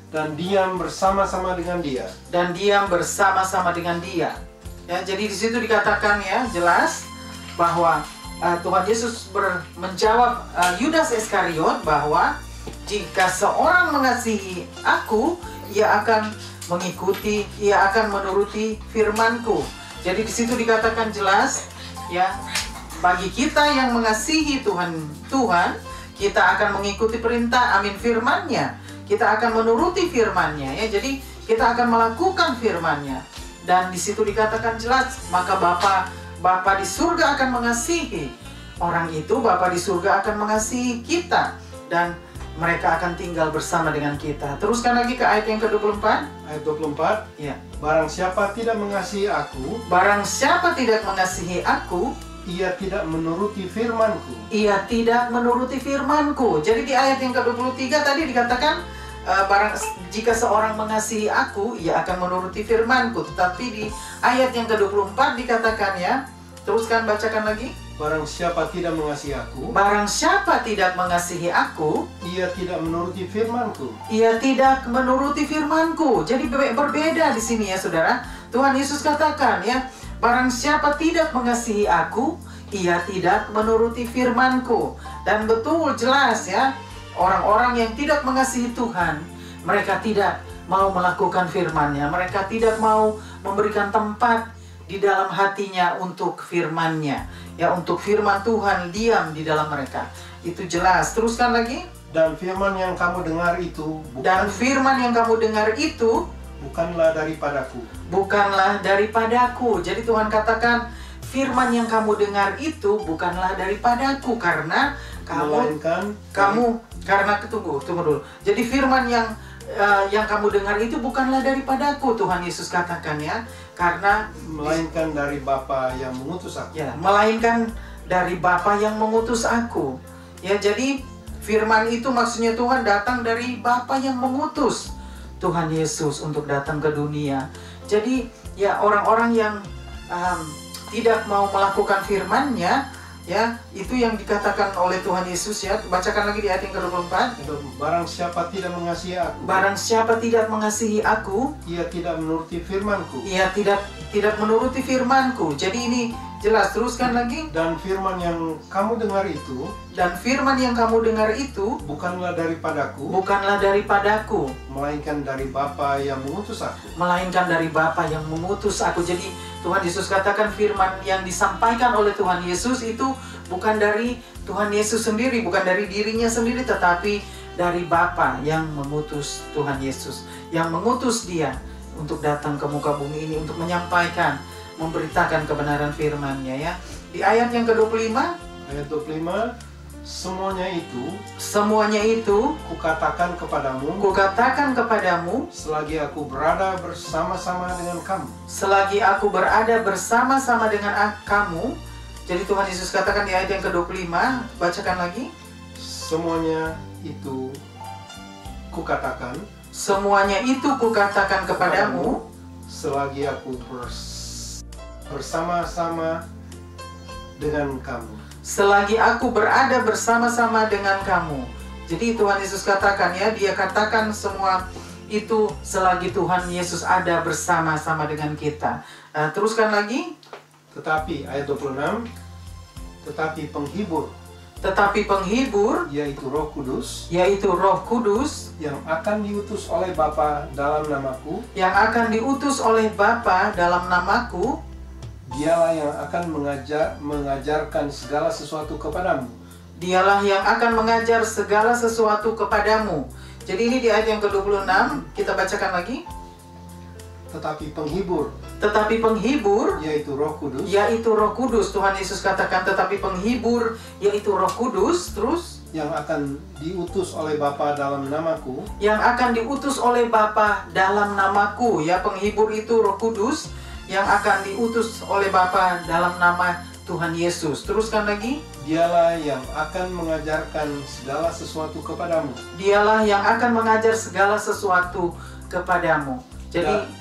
B: Dan diam bersama-sama dengan dia.
A: Ya, jadi di situ dikatakan, ya, jelas bahwa Tuhan Yesus menjawab Yudas Iskariot bahwa jika seorang mengasihi aku, ia akan menuruti firman-Ku. Jadi di situ dikatakan jelas, ya, bagi kita yang mengasihi Tuhan, kita akan mengikuti perintah, firman-Nya. Kita akan menuruti firman-Nya, ya. Jadi kita akan melakukan firman-Nya. Dan di situ dikatakan jelas, maka Bapa di surga akan mengasihi orang itu. Bapa di surga akan mengasihi kita, dan mereka akan tinggal bersama dengan kita. Teruskan lagi ke ayat yang ke-24.
B: Ayat 24.
A: Ya.
B: Barang siapa tidak mengasihi aku, ia tidak menuruti firman-Ku. Jadi di ayat yang ke-23 tadi dikatakan, jika seorang mengasihi aku, ia akan menuruti firman-Ku. Tetapi di ayat yang ke-24 dikatakan, ya, teruskan, bacakan lagi. Barang siapa tidak mengasihi aku, ia tidak menuruti firman-Ku.
A: Jadi berbeda di sini, ya, saudara. Tuhan Yesus katakan, ya, barang siapa tidak mengasihi aku, ia tidak menuruti firman-Ku. Dan betul jelas, ya, orang-orang yang tidak mengasihi Tuhan, mereka tidak mau melakukan firman-Nya. Mereka tidak mau memberikan tempat di dalam hatinya untuk firman-Nya. Ya, untuk firman Tuhan diam di dalam mereka. Itu jelas. Teruskan lagi.
B: Dan firman yang kamu dengar itu bukanlah daripadaku. Jadi Tuhan katakan, firman yang kamu dengar itu bukanlah daripadaku, karena tunggu dulu. Jadi firman yang kamu dengar itu bukanlah daripadaku, Tuhan Yesus katakan, ya, karena melainkan dari Bapa yang mengutus aku.
A: Ya, melainkan dari Bapa yang mengutus aku. Ya, jadi firman itu maksudnya Tuhan datang dari Bapa yang mengutus Tuhan Yesus untuk datang ke dunia.
B: Jadi ya orang-orang yang tidak mau melakukan firman-Nya, ya, itu yang dikatakan oleh Tuhan Yesus, ya. Bacakan lagi di ayat yang ke-24.
C: Barang siapa tidak mengasihi aku,
B: Barang siapa tidak mengasihi aku,
C: ia tidak menuruti firman-Ku.
B: ia tidak menuruti firman-Ku. Jadi ini jelas, teruskan lagi.
C: Dan firman yang kamu dengar itu
B: Dan firman yang kamu dengar itu
C: bukanlah daripadaku,
B: bukanlah daripadaku,
C: melainkan dari Bapa yang mengutus aku.
B: melainkan dari Bapa yang mengutus aku. Jadi Tuhan Yesus katakan firman yang disampaikan oleh Tuhan Yesus itu bukan dari Tuhan Yesus sendiri, bukan dari dirinya sendiri, tetapi dari Bapa yang mengutus Tuhan Yesus, yang mengutus dia untuk datang ke muka bumi ini untuk menyampaikan, memberitakan kebenaran firman-Nya, ya. Di ayat yang ke-25,
C: Ayat 25,
B: semuanya itu
C: kukatakan kepadamu selagi aku berada bersama-sama dengan kamu.
B: selagi aku berada bersama-sama dengan kamu. Jadi Tuhan Yesus katakan di ayat yang ke-25, bacakan lagi.
C: Semuanya itu kukatakan
B: kepadamu
C: selagi aku bersama-sama dengan kamu.
B: Selagi aku berada bersama-sama dengan kamu. Jadi Tuhan Yesus katakan, ya, dia katakan semua itu selagi Tuhan Yesus ada bersama-sama dengan kita. Teruskan lagi.
C: Tetapi ayat 26, tetapi penghibur yaitu Roh Kudus
B: yang
C: akan diutus oleh Bapa dalam namaku, dialah yang akan mengajarkan segala sesuatu kepadamu.
B: Jadi ini di ayat yang ke-26, kita bacakan lagi.
C: Tetapi penghibur yaitu Roh Kudus.
B: Tuhan Yesus katakan tetapi penghibur yaitu Roh Kudus, terus
C: yang akan diutus oleh Bapa dalam namaku.
B: Ya, penghibur itu Roh Kudus yang akan diutus oleh Bapa dalam nama Tuhan Yesus. Teruskan lagi.
C: Dialah yang akan mengajarkan segala sesuatu kepadamu.
B: Jadi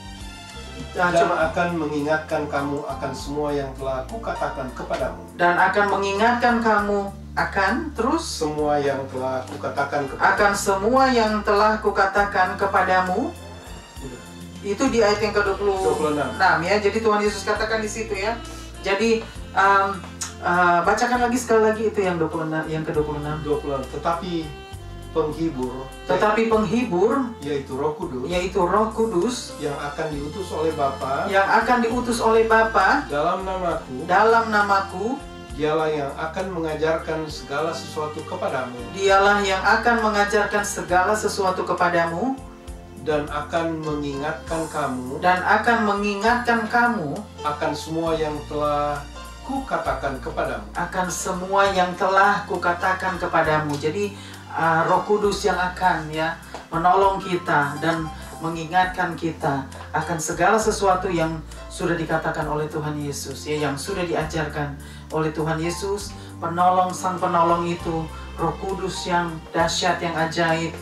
C: dan akan mengingatkan kamu akan semua yang telah kukatakan kepadamu.
B: Semua yang telah kukatakan kepadamu. Itu di ayat yang ke-26, ya. Jadi Tuhan Yesus katakan di situ, ya. Jadi bacakan lagi sekali lagi itu yang 26, yang ke-26. Tetapi penghibur
C: yaitu
B: Roh Kudus
C: yang akan diutus oleh Bapa
B: dalam namaku,
C: dialah yang akan mengajarkan segala sesuatu kepadamu, dan akan mengingatkan kamu akan semua yang telah kukatakan kepadamu. Jadi Roh Kudus yang akan, ya, menolong kita dan mengingatkan kita akan segala sesuatu yang sudah dikatakan oleh Tuhan Yesus, ya, yang sudah diajarkan oleh Tuhan Yesus. Sang penolong itu Roh Kudus yang dahsyat, yang ajaib.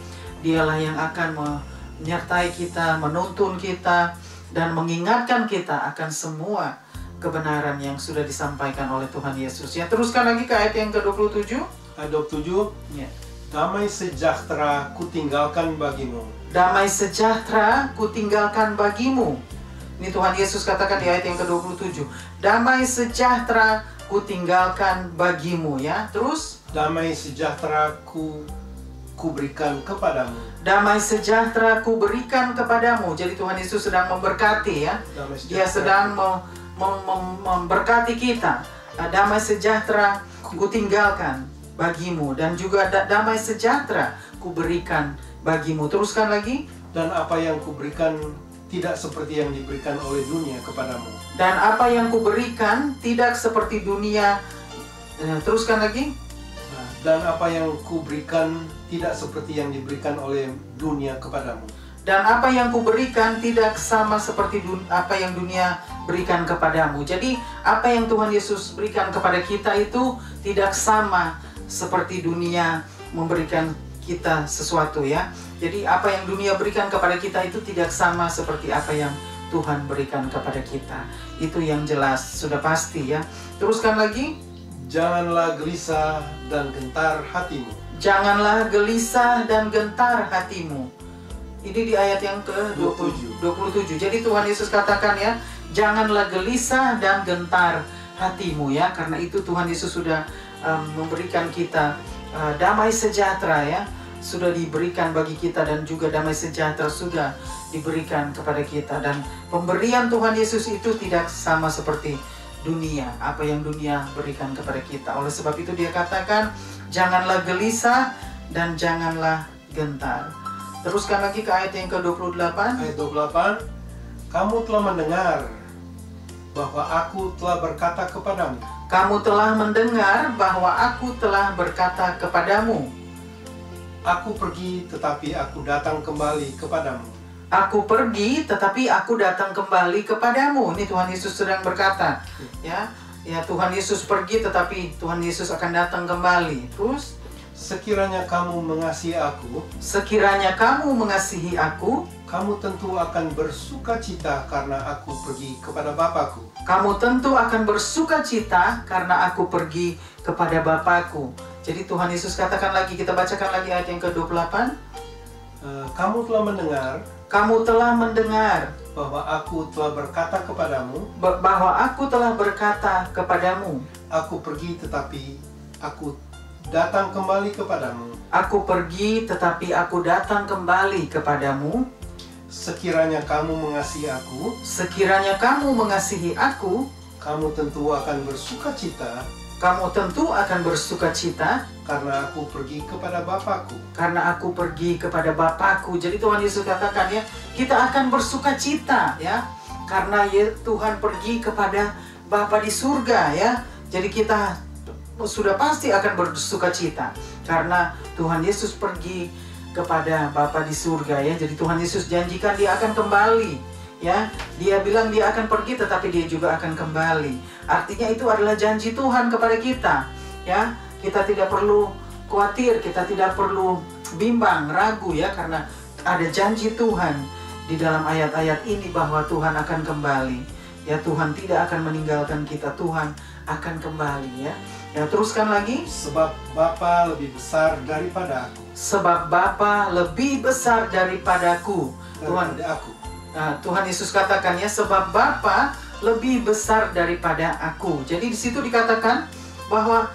C: Dialah yang akan menyertai kita, menuntun kita, dan mengingatkan kita akan semua kebenaran yang sudah disampaikan oleh Tuhan Yesus. Ya, teruskan lagi ke ayat yang ke-27. Ayat 27.
B: Ya.
C: Damai sejahtera kutinggalkan bagimu.
B: Ini Tuhan Yesus katakan di ayat yang ke-27. Damai sejahtera kutinggalkan bagimu, ya. Terus,
C: damai sejahtera kuberikan kepadamu. Jadi Tuhan Yesus sedang memberkati, ya. Dia sedang memberkati kita. Damai sejahtera kutinggalkan bagimu, dan juga damai sejahtera kuberikan bagimu. Teruskan lagi. Dan apa yang kuberikan tidak seperti yang diberikan oleh dunia kepadamu.
B: Teruskan lagi.
C: Dan apa yang kuberikan tidak seperti yang diberikan oleh dunia kepadamu.
B: Dan apa yang kuberikan tidak sama seperti apa yang dunia berikan kepadamu. Jadi apa yang Tuhan Yesus berikan kepada kita itu tidak sama seperti dunia memberikan kita sesuatu, ya. Jadi apa yang dunia berikan kepada kita itu tidak sama seperti apa yang
A: Tuhan berikan kepada kita. Itu yang jelas, sudah pasti ya. Teruskan lagi.
D: Janganlah gelisah dan gentar hatimu.
A: Janganlah gelisah dan gentar hatimu. Ini di ayat yang ke-27. Jadi Tuhan Yesus katakan ya, janganlah gelisah dan gentar hatimu ya. Karena itu Tuhan Yesus sudah memberikan kita damai sejahtera ya. Sudah diberikan bagi kita, dan juga damai sejahtera sudah diberikan kepada kita. Dan pemberian Tuhan Yesus itu tidak sama seperti dunia, apa yang dunia berikan kepada kita. Oleh sebab itu dia katakan, janganlah gelisah dan janganlah gentar. Teruskan lagi ke ayat yang ke-28.
D: Ayat 28. Kamu telah mendengar bahwa aku telah berkata kepadamu.
A: Kamu telah mendengar bahwa aku telah berkata kepadamu.
D: Aku pergi tetapi aku datang kembali kepadamu.
A: Aku pergi tetapi aku datang kembali kepadamu. Ini Tuhan Yesus sedang berkata. Ya, Tuhan Yesus pergi tetapi Tuhan Yesus akan datang kembali. Terus,
D: sekiranya kamu mengasihi aku,
A: sekiranya kamu mengasihi aku,
D: kamu tentu akan bersuka cita karena aku pergi kepada Bapakku.
A: Kamu tentu akan bersuka cita karena aku pergi kepada Bapakku. Jadi Tuhan Yesus katakan lagi, kita bacakan lagi ayat yang ke-28.
D: Kamu telah mendengar.
A: Kamu telah mendengar
D: bahwa aku telah berkata kepadamu.
A: Bahwa aku telah berkata kepadamu.
D: Aku pergi tetapi aku datang kembali kepadamu.
A: Aku pergi tetapi aku datang kembali kepadamu.
D: Sekiranya kamu mengasihi aku.
A: Sekiranya kamu mengasihi aku.
D: Kamu tentu akan bersuka cita.
A: Kamu tentu akan bersuka cita
D: karena aku pergi kepada Bapakku.
A: Karena aku pergi kepada Bapakku. Jadi Tuhan Yesus katakan ya, kita akan bersuka cita ya, karena ya, Tuhan pergi kepada Bapa di surga ya. Jadi kita sudah pasti akan bersuka cita karena Tuhan Yesus pergi kepada Bapa di surga ya. Jadi Tuhan Yesus janjikan dia akan kembali. Ya, dia bilang dia akan pergi tetapi dia juga akan kembali. Artinya itu adalah janji Tuhan kepada kita. Ya, kita tidak perlu khawatir, kita tidak perlu bimbang, ragu ya, karena ada janji Tuhan di dalam ayat-ayat ini bahwa Tuhan akan kembali. Ya, Tuhan tidak akan meninggalkan kita, Tuhan akan kembali ya. Ya, teruskan lagi.
D: Sebab Bapa lebih besar daripada aku.
A: Sebab Bapa lebih besar daripadaku. Tuhan Yesus katakan ya, sebab Bapa lebih besar daripada aku. Jadi di situ dikatakan bahwa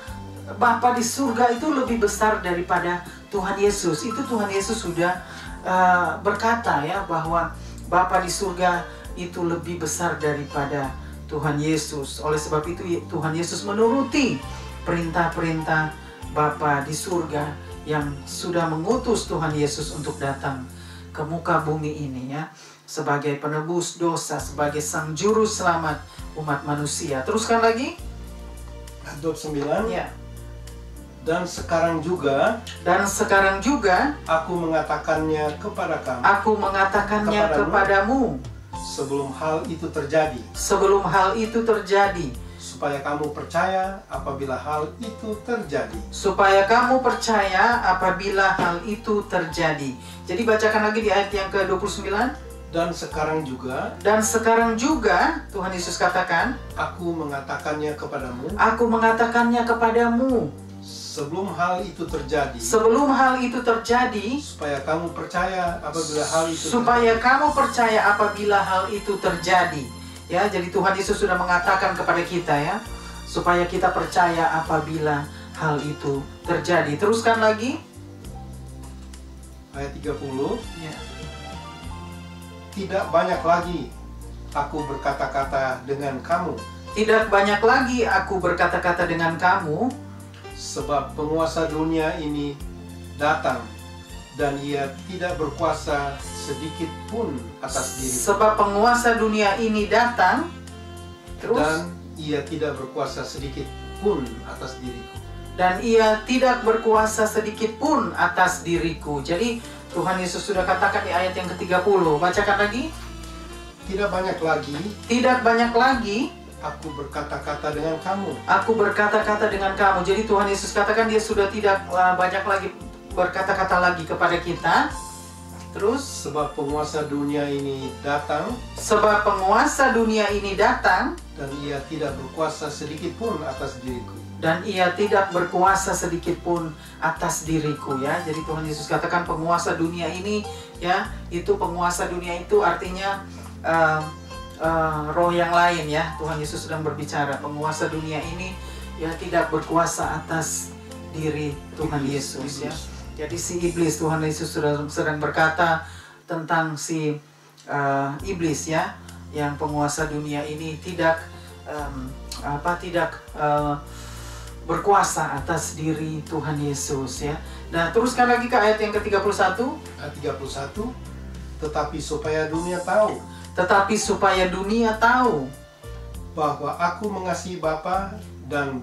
A: Bapa di surga itu lebih besar daripada Tuhan Yesus. Itu Tuhan Yesus sudah berkata ya, bahwa Bapa di surga itu lebih besar daripada Tuhan Yesus. Oleh sebab itu Tuhan Yesus menuruti perintah-perintah Bapa di surga yang sudah mengutus Tuhan Yesus untuk datang ke muka bumi ini ya, sebagai penebus dosa, sebagai sang juru selamat umat manusia. Teruskan lagi.
D: 29.
A: Ya.
D: Dan sekarang juga
A: aku
D: mengatakannya kepada kamu.
A: Aku mengatakannya kepadamu.
D: Sebelum hal itu terjadi.
A: Sebelum hal itu terjadi.
D: Supaya kamu percaya apabila hal itu terjadi.
A: Supaya kamu percaya apabila hal itu terjadi. Jadi bacakan lagi di ayat yang ke-29.
D: Dan sekarang juga
A: Tuhan Yesus katakan,
D: aku mengatakannya kepadamu.
A: Aku mengatakannya kepadamu.
D: Sebelum hal itu terjadi.
A: Sebelum hal itu terjadi.
D: Supaya kamu percaya apabila hal itu
A: Supaya kamu percaya apabila hal itu terjadi. Ya, jadi Tuhan Yesus sudah mengatakan kepada kita ya, supaya kita percaya apabila hal itu terjadi. Teruskan lagi.
D: Ayat 30.
A: Ya.
D: Tidak banyak lagi aku berkata-kata dengan kamu.
A: Tidak banyak lagi aku berkata-kata dengan kamu.
D: Sebab penguasa dunia ini datang dan ia tidak berkuasa sedikit pun atas diriku.
A: Sebab penguasa dunia ini datang,
D: dan ia tidak berkuasa sedikit pun atas diriku.
A: Dan ia tidak berkuasa sedikit pun atas diriku. Jadi Tuhan Yesus sudah katakan di ayat yang ke-30. Bacakan lagi.
D: Tidak banyak lagi.
A: Tidak banyak lagi.
D: Aku berkata-kata dengan kamu.
A: Aku berkata-kata dengan kamu. Jadi Tuhan Yesus katakan dia sudah tidak banyak lagi berkata-kata lagi kepada kita.
B: Terus,
D: sebab penguasa dunia ini datang
B: sebab penguasa dunia ini datang
D: dan ia tidak berkuasa sedikit pun atas diriku.
B: dan ia tidak berkuasa sedikit pun atas diriku, ya. Jadi Tuhan Yesus katakan penguasa dunia ini, ya, itu penguasa dunia itu artinya roh yang lain, ya. Tuhan Yesus sedang berbicara penguasa dunia ini ya tidak berkuasa atas diri Tuhan Yesus, ya. Jadi si iblis, Tuhan Yesus sedang berkata tentang si iblis, ya, yang penguasa dunia ini tidak berkuasa atas diri Tuhan Yesus, ya. Nah, teruskan lagi ke ayat yang ke-31.
D: Ayat 31, tetapi supaya dunia tahu
B: Tetapi supaya dunia tahu
D: bahwa aku mengasihi Bapa dan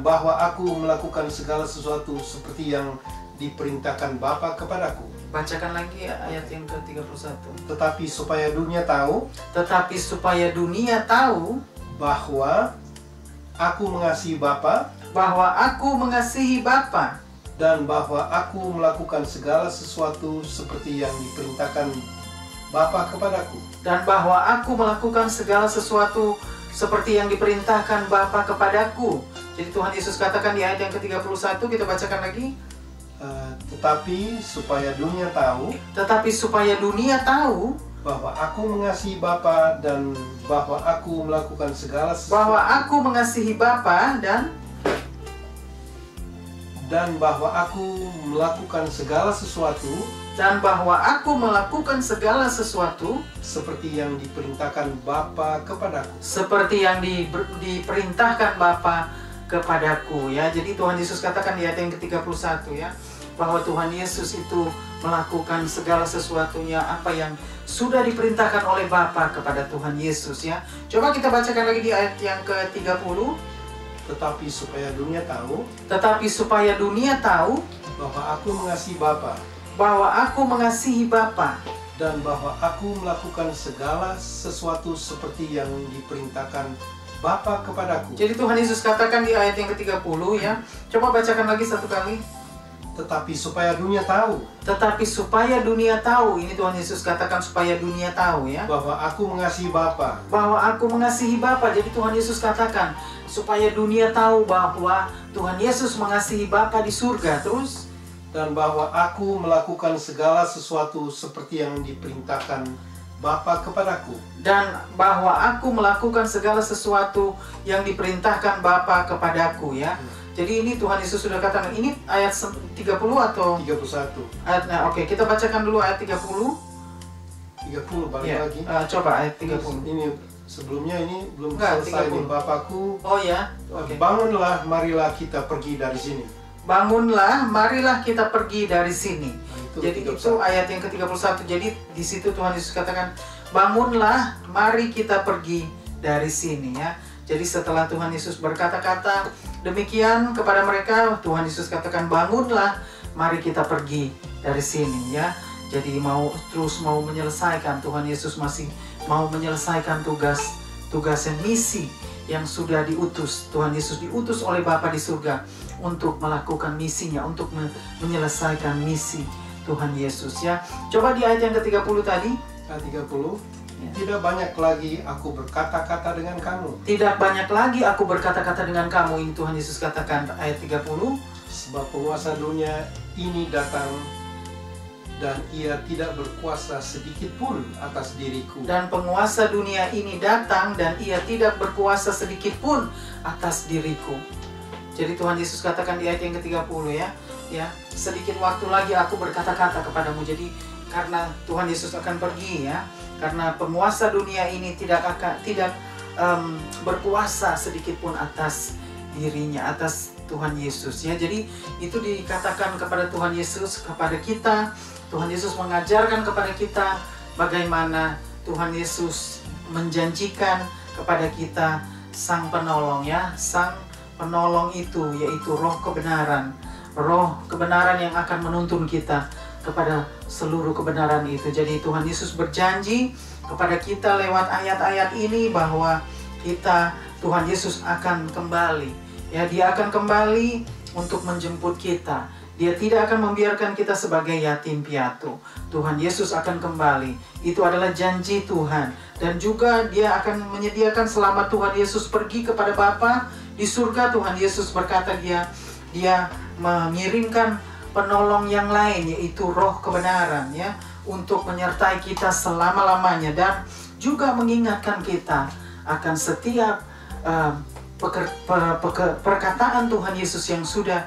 D: bahwa aku melakukan segala sesuatu seperti yang diperintahkan Bapa kepadaku.
B: Bacakan lagi ayat yang ke-31.
D: Tetapi supaya dunia tahu
B: Tetapi supaya dunia tahu
D: bahwa aku mengasihi Bapa
B: bahwa aku mengasihi Bapa
D: dan bahwa aku melakukan segala sesuatu seperti yang diperintahkan Bapa kepadaku.
B: dan bahwa aku melakukan segala sesuatu seperti yang diperintahkan Bapa kepadaku. Jadi Tuhan Yesus katakan di ayat yang ke-31, kita bacakan lagi.
D: Tetapi supaya dunia tahu
B: Tetapi supaya dunia tahu
D: bahwa aku mengasihi Bapa dan bahwa aku melakukan segala sesuatu
B: bahwa aku mengasihi Bapa
D: dan bahwa aku melakukan segala sesuatu seperti yang diperintahkan Bapa kepadaku.
B: seperti yang diperintahkan Bapa kepadaku, ya. Jadi Tuhan Yesus katakan di ayat yang ke-31, ya, bahwa Tuhan Yesus itu melakukan segala sesuatunya apa yang sudah diperintahkan oleh Bapa kepada Tuhan Yesus, ya. Coba kita bacakan lagi di ayat yang ke-30.
D: Tetapi supaya dunia tahu bahwa aku mengasihi Bapa dan bahwa aku melakukan segala sesuatu seperti yang diperintahkan Bapa kepadaku.
B: Jadi Tuhan Yesus katakan di ayat yang ke-30, ya. Coba bacakan lagi satu kali.
D: Tetapi supaya dunia tahu ini Tuhan Yesus katakan supaya dunia tahu, ya,
B: bahwa aku mengasihi Bapa. Jadi Tuhan Yesus katakan supaya dunia tahu bahwa Tuhan Yesus mengasihi Bapa di surga. Terus,
D: dan bahwa aku melakukan segala sesuatu seperti yang diperintahkan Bapa kepadaku.
B: dan bahwa aku melakukan segala sesuatu yang diperintahkan Bapa kepadaku, ya. Jadi ini Tuhan Yesus sudah katakan. Ini ayat 30 atau
D: 31.
B: Oke, kita bacakan dulu ayat 30.
D: 30 balik
B: Ya,
D: lagi.
B: coba ayat 30.
D: Ini sebelumnya ini belum
B: Enggak,
D: selesai
B: 30.
D: nih. Bapakku,
B: Oh ya, oke.
D: bangunlah, marilah kita pergi dari sini.
B: Bangunlah, marilah kita pergi dari sini.
D: Nah,
B: Jadi
D: 31.
B: itu ayat yang ke-31. Jadi di situ Tuhan Yesus katakan, bangunlah, mari kita pergi dari sini, ya. Jadi setelah Tuhan Yesus berkata-kata demikian kepada mereka, Tuhan Yesus katakan, bangunlah, mari kita pergi dari sini, ya. Jadi mau menyelesaikan, Tuhan Yesus masih mau menyelesaikan tugas dan misi yang sudah diutus. Tuhan Yesus diutus oleh Bapa di surga untuk melakukan misinya, untuk menyelesaikan misi Tuhan Yesus, ya. Coba di ayat yang ke-30 tadi.
D: Ayat 30.
B: Ya.
D: Tidak banyak lagi aku berkata-kata dengan kamu.
B: Tidak banyak lagi aku berkata-kata dengan kamu. Ini Tuhan Yesus katakan ayat 30.
D: Sebab penguasa dunia ini datang dan ia tidak berkuasa sedikit pun atas diriku.
B: Dan penguasa dunia ini datang dan ia tidak berkuasa sedikit pun atas diriku. Jadi Tuhan Yesus katakan di ayat yang ke-30, ya. Ya, sedikit waktu lagi aku berkata-kata kepadamu. Jadi karena Tuhan Yesus akan pergi, ya. Karena penguasa dunia ini tidak berkuasa sedikit pun atas dirinya, atas Tuhan Yesus, ya. Jadi itu dikatakan kepada Tuhan Yesus, kepada kita. Tuhan Yesus mengajarkan kepada kita bagaimana Tuhan Yesus menjanjikan kepada kita Sang Penolong, ya. Sang Penolong itu yaitu Roh kebenaran yang akan menuntun kita kepada seluruh kebenaran itu. Jadi Tuhan Yesus berjanji kepada kita lewat ayat-ayat ini bahwa Tuhan Yesus akan kembali, ya. Dia akan kembali untuk menjemput kita.
C: Dia tidak akan membiarkan kita sebagai yatim piatu. Tuhan Yesus akan kembali. Itu adalah janji Tuhan. Dan juga Dia akan menyediakan selama Tuhan Yesus pergi kepada Bapa di surga. Tuhan Yesus berkata Dia mengirimkan penolong yang lain, yaitu Roh kebenaran, ya, untuk menyertai kita selama-lamanya dan juga mengingatkan kita akan setiap perkataan Tuhan Yesus yang sudah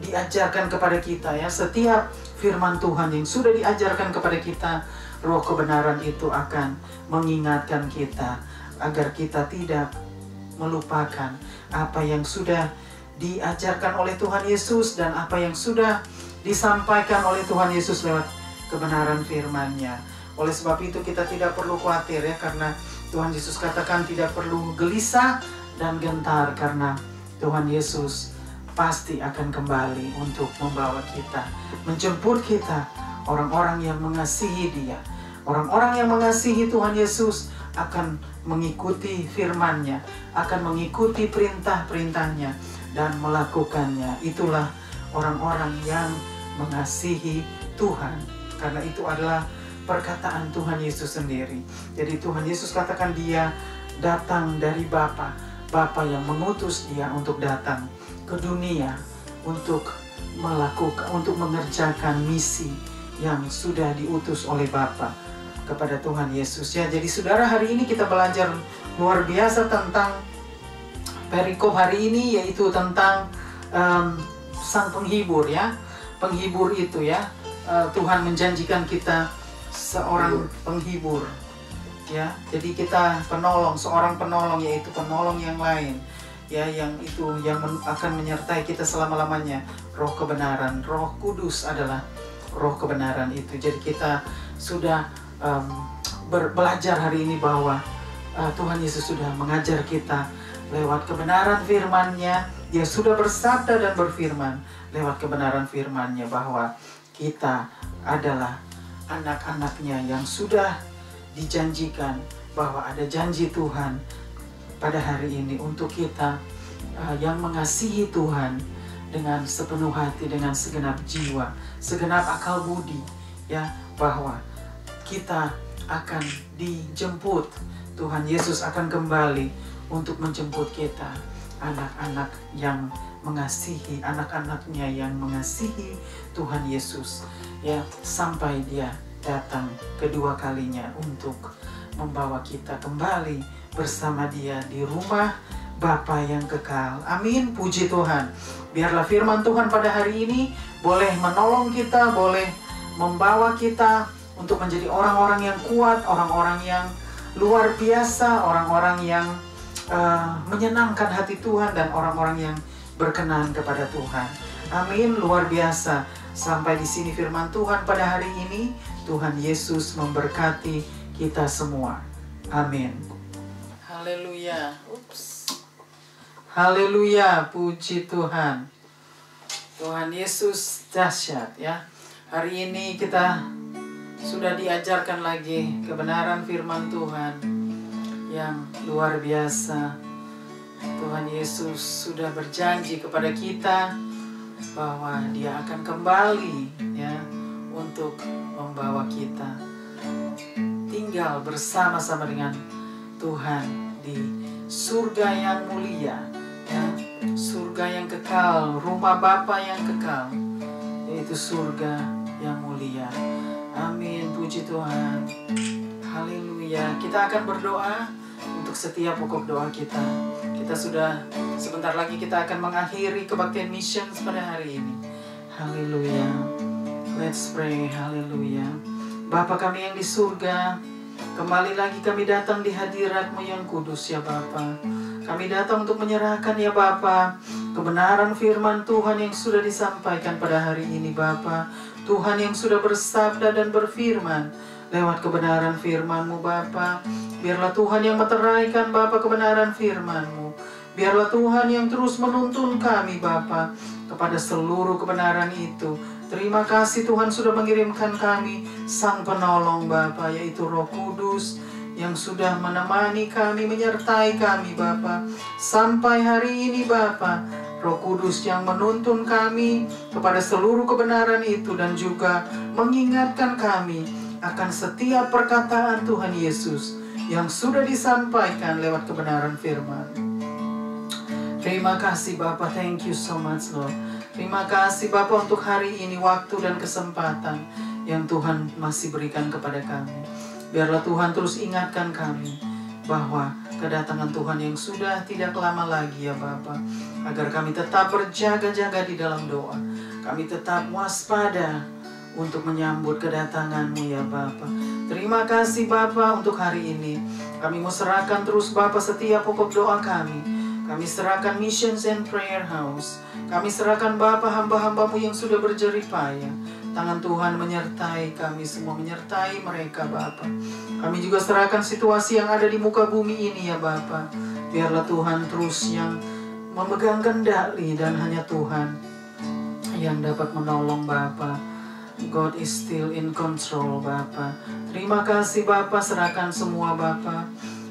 C: diajarkan kepada kita, ya. Setiap firman Tuhan yang sudah diajarkan kepada kita, Roh kebenaran itu akan mengingatkan kita agar kita tidak melupakan apa yang sudah diajarkan oleh Tuhan Yesus dan apa yang sudah disampaikan oleh Tuhan Yesus lewat kebenaran firman-Nya. Oleh sebab itu kita tidak perlu khawatir, ya, karena Tuhan Yesus katakan tidak perlu gelisah dan gentar, karena Tuhan Yesus pasti akan kembali untuk membawa kita, menjemput kita, orang-orang yang mengasihi Dia. Orang-orang yang mengasihi Tuhan Yesus akan mengikuti firman-Nya, akan mengikuti perintah-perintah-Nya dan melakukannya. Itulah orang-orang yang mengasihi Tuhan, karena itu adalah perkataan Tuhan Yesus sendiri. Jadi Tuhan Yesus katakan Dia datang dari Bapa yang mengutus Dia untuk datang ke dunia untuk mengerjakan misi yang sudah diutus oleh Bapa kepada Tuhan Yesus, ya. Jadi saudara, hari ini kita belajar luar biasa tentang perikop hari ini, yaitu tentang sang penghibur, ya. Penghibur itu, ya, Tuhan menjanjikan kita seorang penghibur, ya. Jadi kita seorang penolong, yaitu penolong yang lain, ya, yang akan menyertai kita selama-lamanya. Roh kebenaran, Roh Kudus adalah Roh kebenaran itu. Jadi kita sudah belajar hari ini bahwa Tuhan Yesus sudah mengajar kita lewat kebenaran firman-Nya. Dia sudah bersabda dan berfirman lewat kebenaran firman-Nya bahwa kita adalah anak-anak-Nya yang sudah dijanjikan, bahwa ada janji Tuhan pada hari ini untuk kita yang mengasihi Tuhan dengan sepenuh hati, dengan segenap jiwa, segenap akal budi, ya, bahwa kita akan dijemput. Tuhan Yesus akan kembali untuk menjemput kita, anak-anak yang mengasihi, anak-anaknya yang mengasihi Tuhan Yesus, ya, sampai Dia datang kedua kalinya untuk membawa kita kembali bersama Dia di rumah Bapa yang kekal. Amin, puji Tuhan. Biarlah firman Tuhan pada hari ini boleh menolong kita, boleh membawa kita untuk menjadi orang-orang yang kuat, orang-orang yang luar biasa, orang-orang yang menyenangkan hati Tuhan, dan orang-orang yang berkenan kepada Tuhan. Amin, luar biasa. Sampai di sini firman Tuhan pada hari ini. Tuhan Yesus memberkati kita semua. Amin. Haleluya. Haleluya, puji Tuhan. Tuhan Yesus dahsyat, ya. Hari ini kita sudah diajarkan lagi kebenaran firman Tuhan yang luar biasa. Tuhan Yesus sudah berjanji kepada kita bahwa Dia akan kembali, ya, untuk membawa kita tinggal bersama-sama dengan Tuhan di surga yang mulia, ya, surga yang kekal, rumah Bapa yang kekal, yaitu surga yang mulia. Amin, puji Tuhan. Haleluya. Kita akan berdoa untuk setiap pokok doa kita. Kita sudah sebentar lagi kita akan mengakhiri kebaktian missions pada hari ini. Haleluya. Let's pray. Haleluya. Bapa kami yang di surga, kembali lagi kami datang di hadirat-Mu yang kudus, ya Bapa. Kami datang untuk menyerahkan, ya Bapa, kebenaran firman Tuhan yang sudah disampaikan pada hari ini, Bapa. Tuhan yang sudah bersabda dan berfirman lewat kebenaran firman-Mu, Bapa. Biarlah Tuhan yang meteraikan, Bapa, kebenaran firman-Mu. Biarlah Tuhan yang terus menuntun kami, Bapa, kepada seluruh kebenaran itu. Terima kasih Tuhan sudah mengirimkan kami Sang Penolong, Bapa, yaitu Roh Kudus yang sudah menemani kami, menyertai kami, Bapa, sampai hari ini, Bapa.
A: Roh Kudus yang menuntun kami kepada seluruh kebenaran itu dan juga mengingatkan kami akan setiap perkataan Tuhan Yesus yang sudah disampaikan lewat kebenaran firman. Terima kasih Bapa, thank you so much Lord. Terima kasih Bapa untuk hari ini, waktu dan kesempatan yang Tuhan masih berikan kepada kami. Biarlah Tuhan terus ingatkan kami bahwa kedatangan Tuhan yang sudah tidak lama lagi ya Bapa, agar kami tetap berjaga-jaga di dalam doa. Kami tetap waspada untuk menyambut kedatangan-Mu ya Bapa. Terima kasih Bapa untuk hari ini. Kami mau serahkan terus Bapa setiap pokok doa kami. Kami serahkan Missions and Prayer House. Kami serahkan Bapa hamba-hamba-Mu yang sudah berjerih payah. Tangan Tuhan menyertai kami semua, menyertai mereka Bapa. Kami juga serahkan situasi yang ada di muka bumi ini ya Bapa. Biarlah Tuhan terus yang memegang kendali dan hanya Tuhan yang dapat menolong Bapa. God is still in control Bapa. Terima kasih Bapa, serahkan semua Bapa,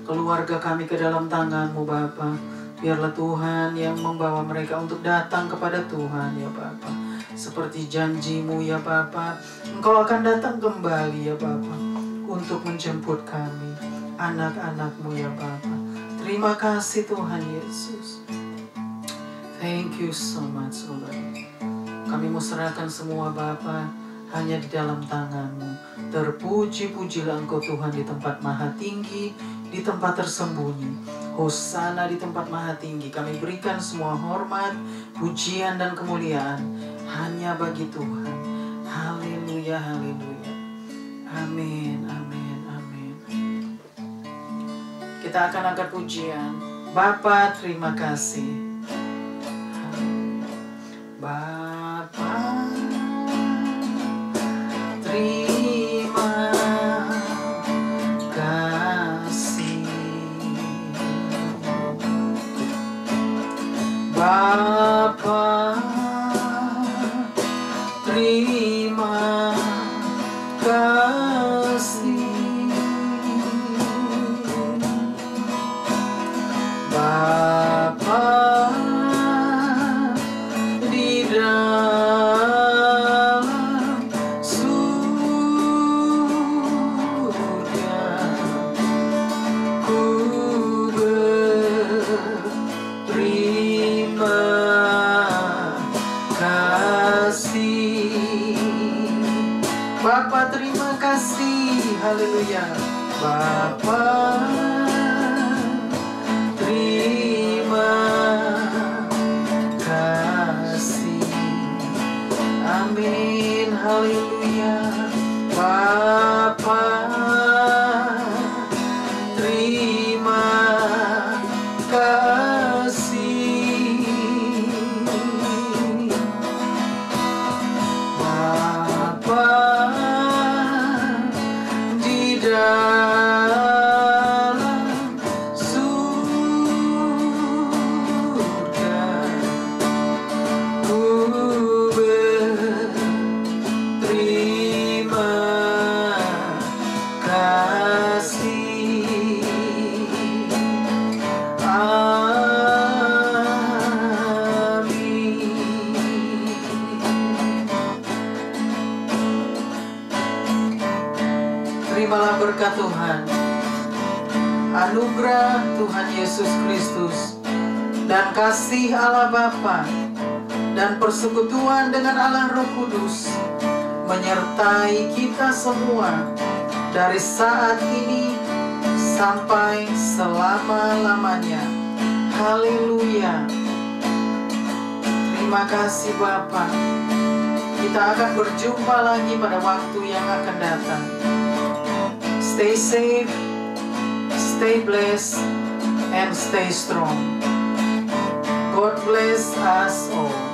A: keluarga kami ke dalam tangan-Mu Bapa. Biarlah Tuhan yang membawa mereka untuk datang kepada Tuhan ya Bapa. Seperti janji-Mu ya Bapa, Engkau akan datang kembali ya Bapa untuk menjemput kami, anak-anak-Mu ya Bapa. Terima kasih Tuhan Yesus. Thank you so much Lord. Kami mau serahkan semua Bapa hanya di dalam tangan-Mu. Terpuji-pujilah Engkau Tuhan di tempat maha tinggi, di tempat tersembunyi. Hosana di tempat maha tinggi. Kami berikan semua hormat, pujian dan kemuliaan hanya bagi Tuhan. Haleluya, haleluya. Amin, amin, amin. Kita akan angkat pujian. Bapa, terima kasih. Bapa, terima kasih. Bapa, terima kasih. Bapa di dalam surga, ku berterima kasih. Bapa terima kasih, haleluya. Bapa terima kasih. Amin, haleluya. Bapa terima kasih. Bapa di dalam surga, ku berterima kasih. Amin. Terimalah berkat Tuhan, anugerah Tuhan Yesus Kristus, dan kasih Allah Bapa, dan persekutuan dengan Allah Roh Kudus, menyertai kita semua dari saat ini sampai selama-lamanya. Haleluya. Terima kasih Bapa. Kita akan berjumpa lagi pada waktu yang akan datang. Stay safe, stay blessed, and stay strong. God bless us all.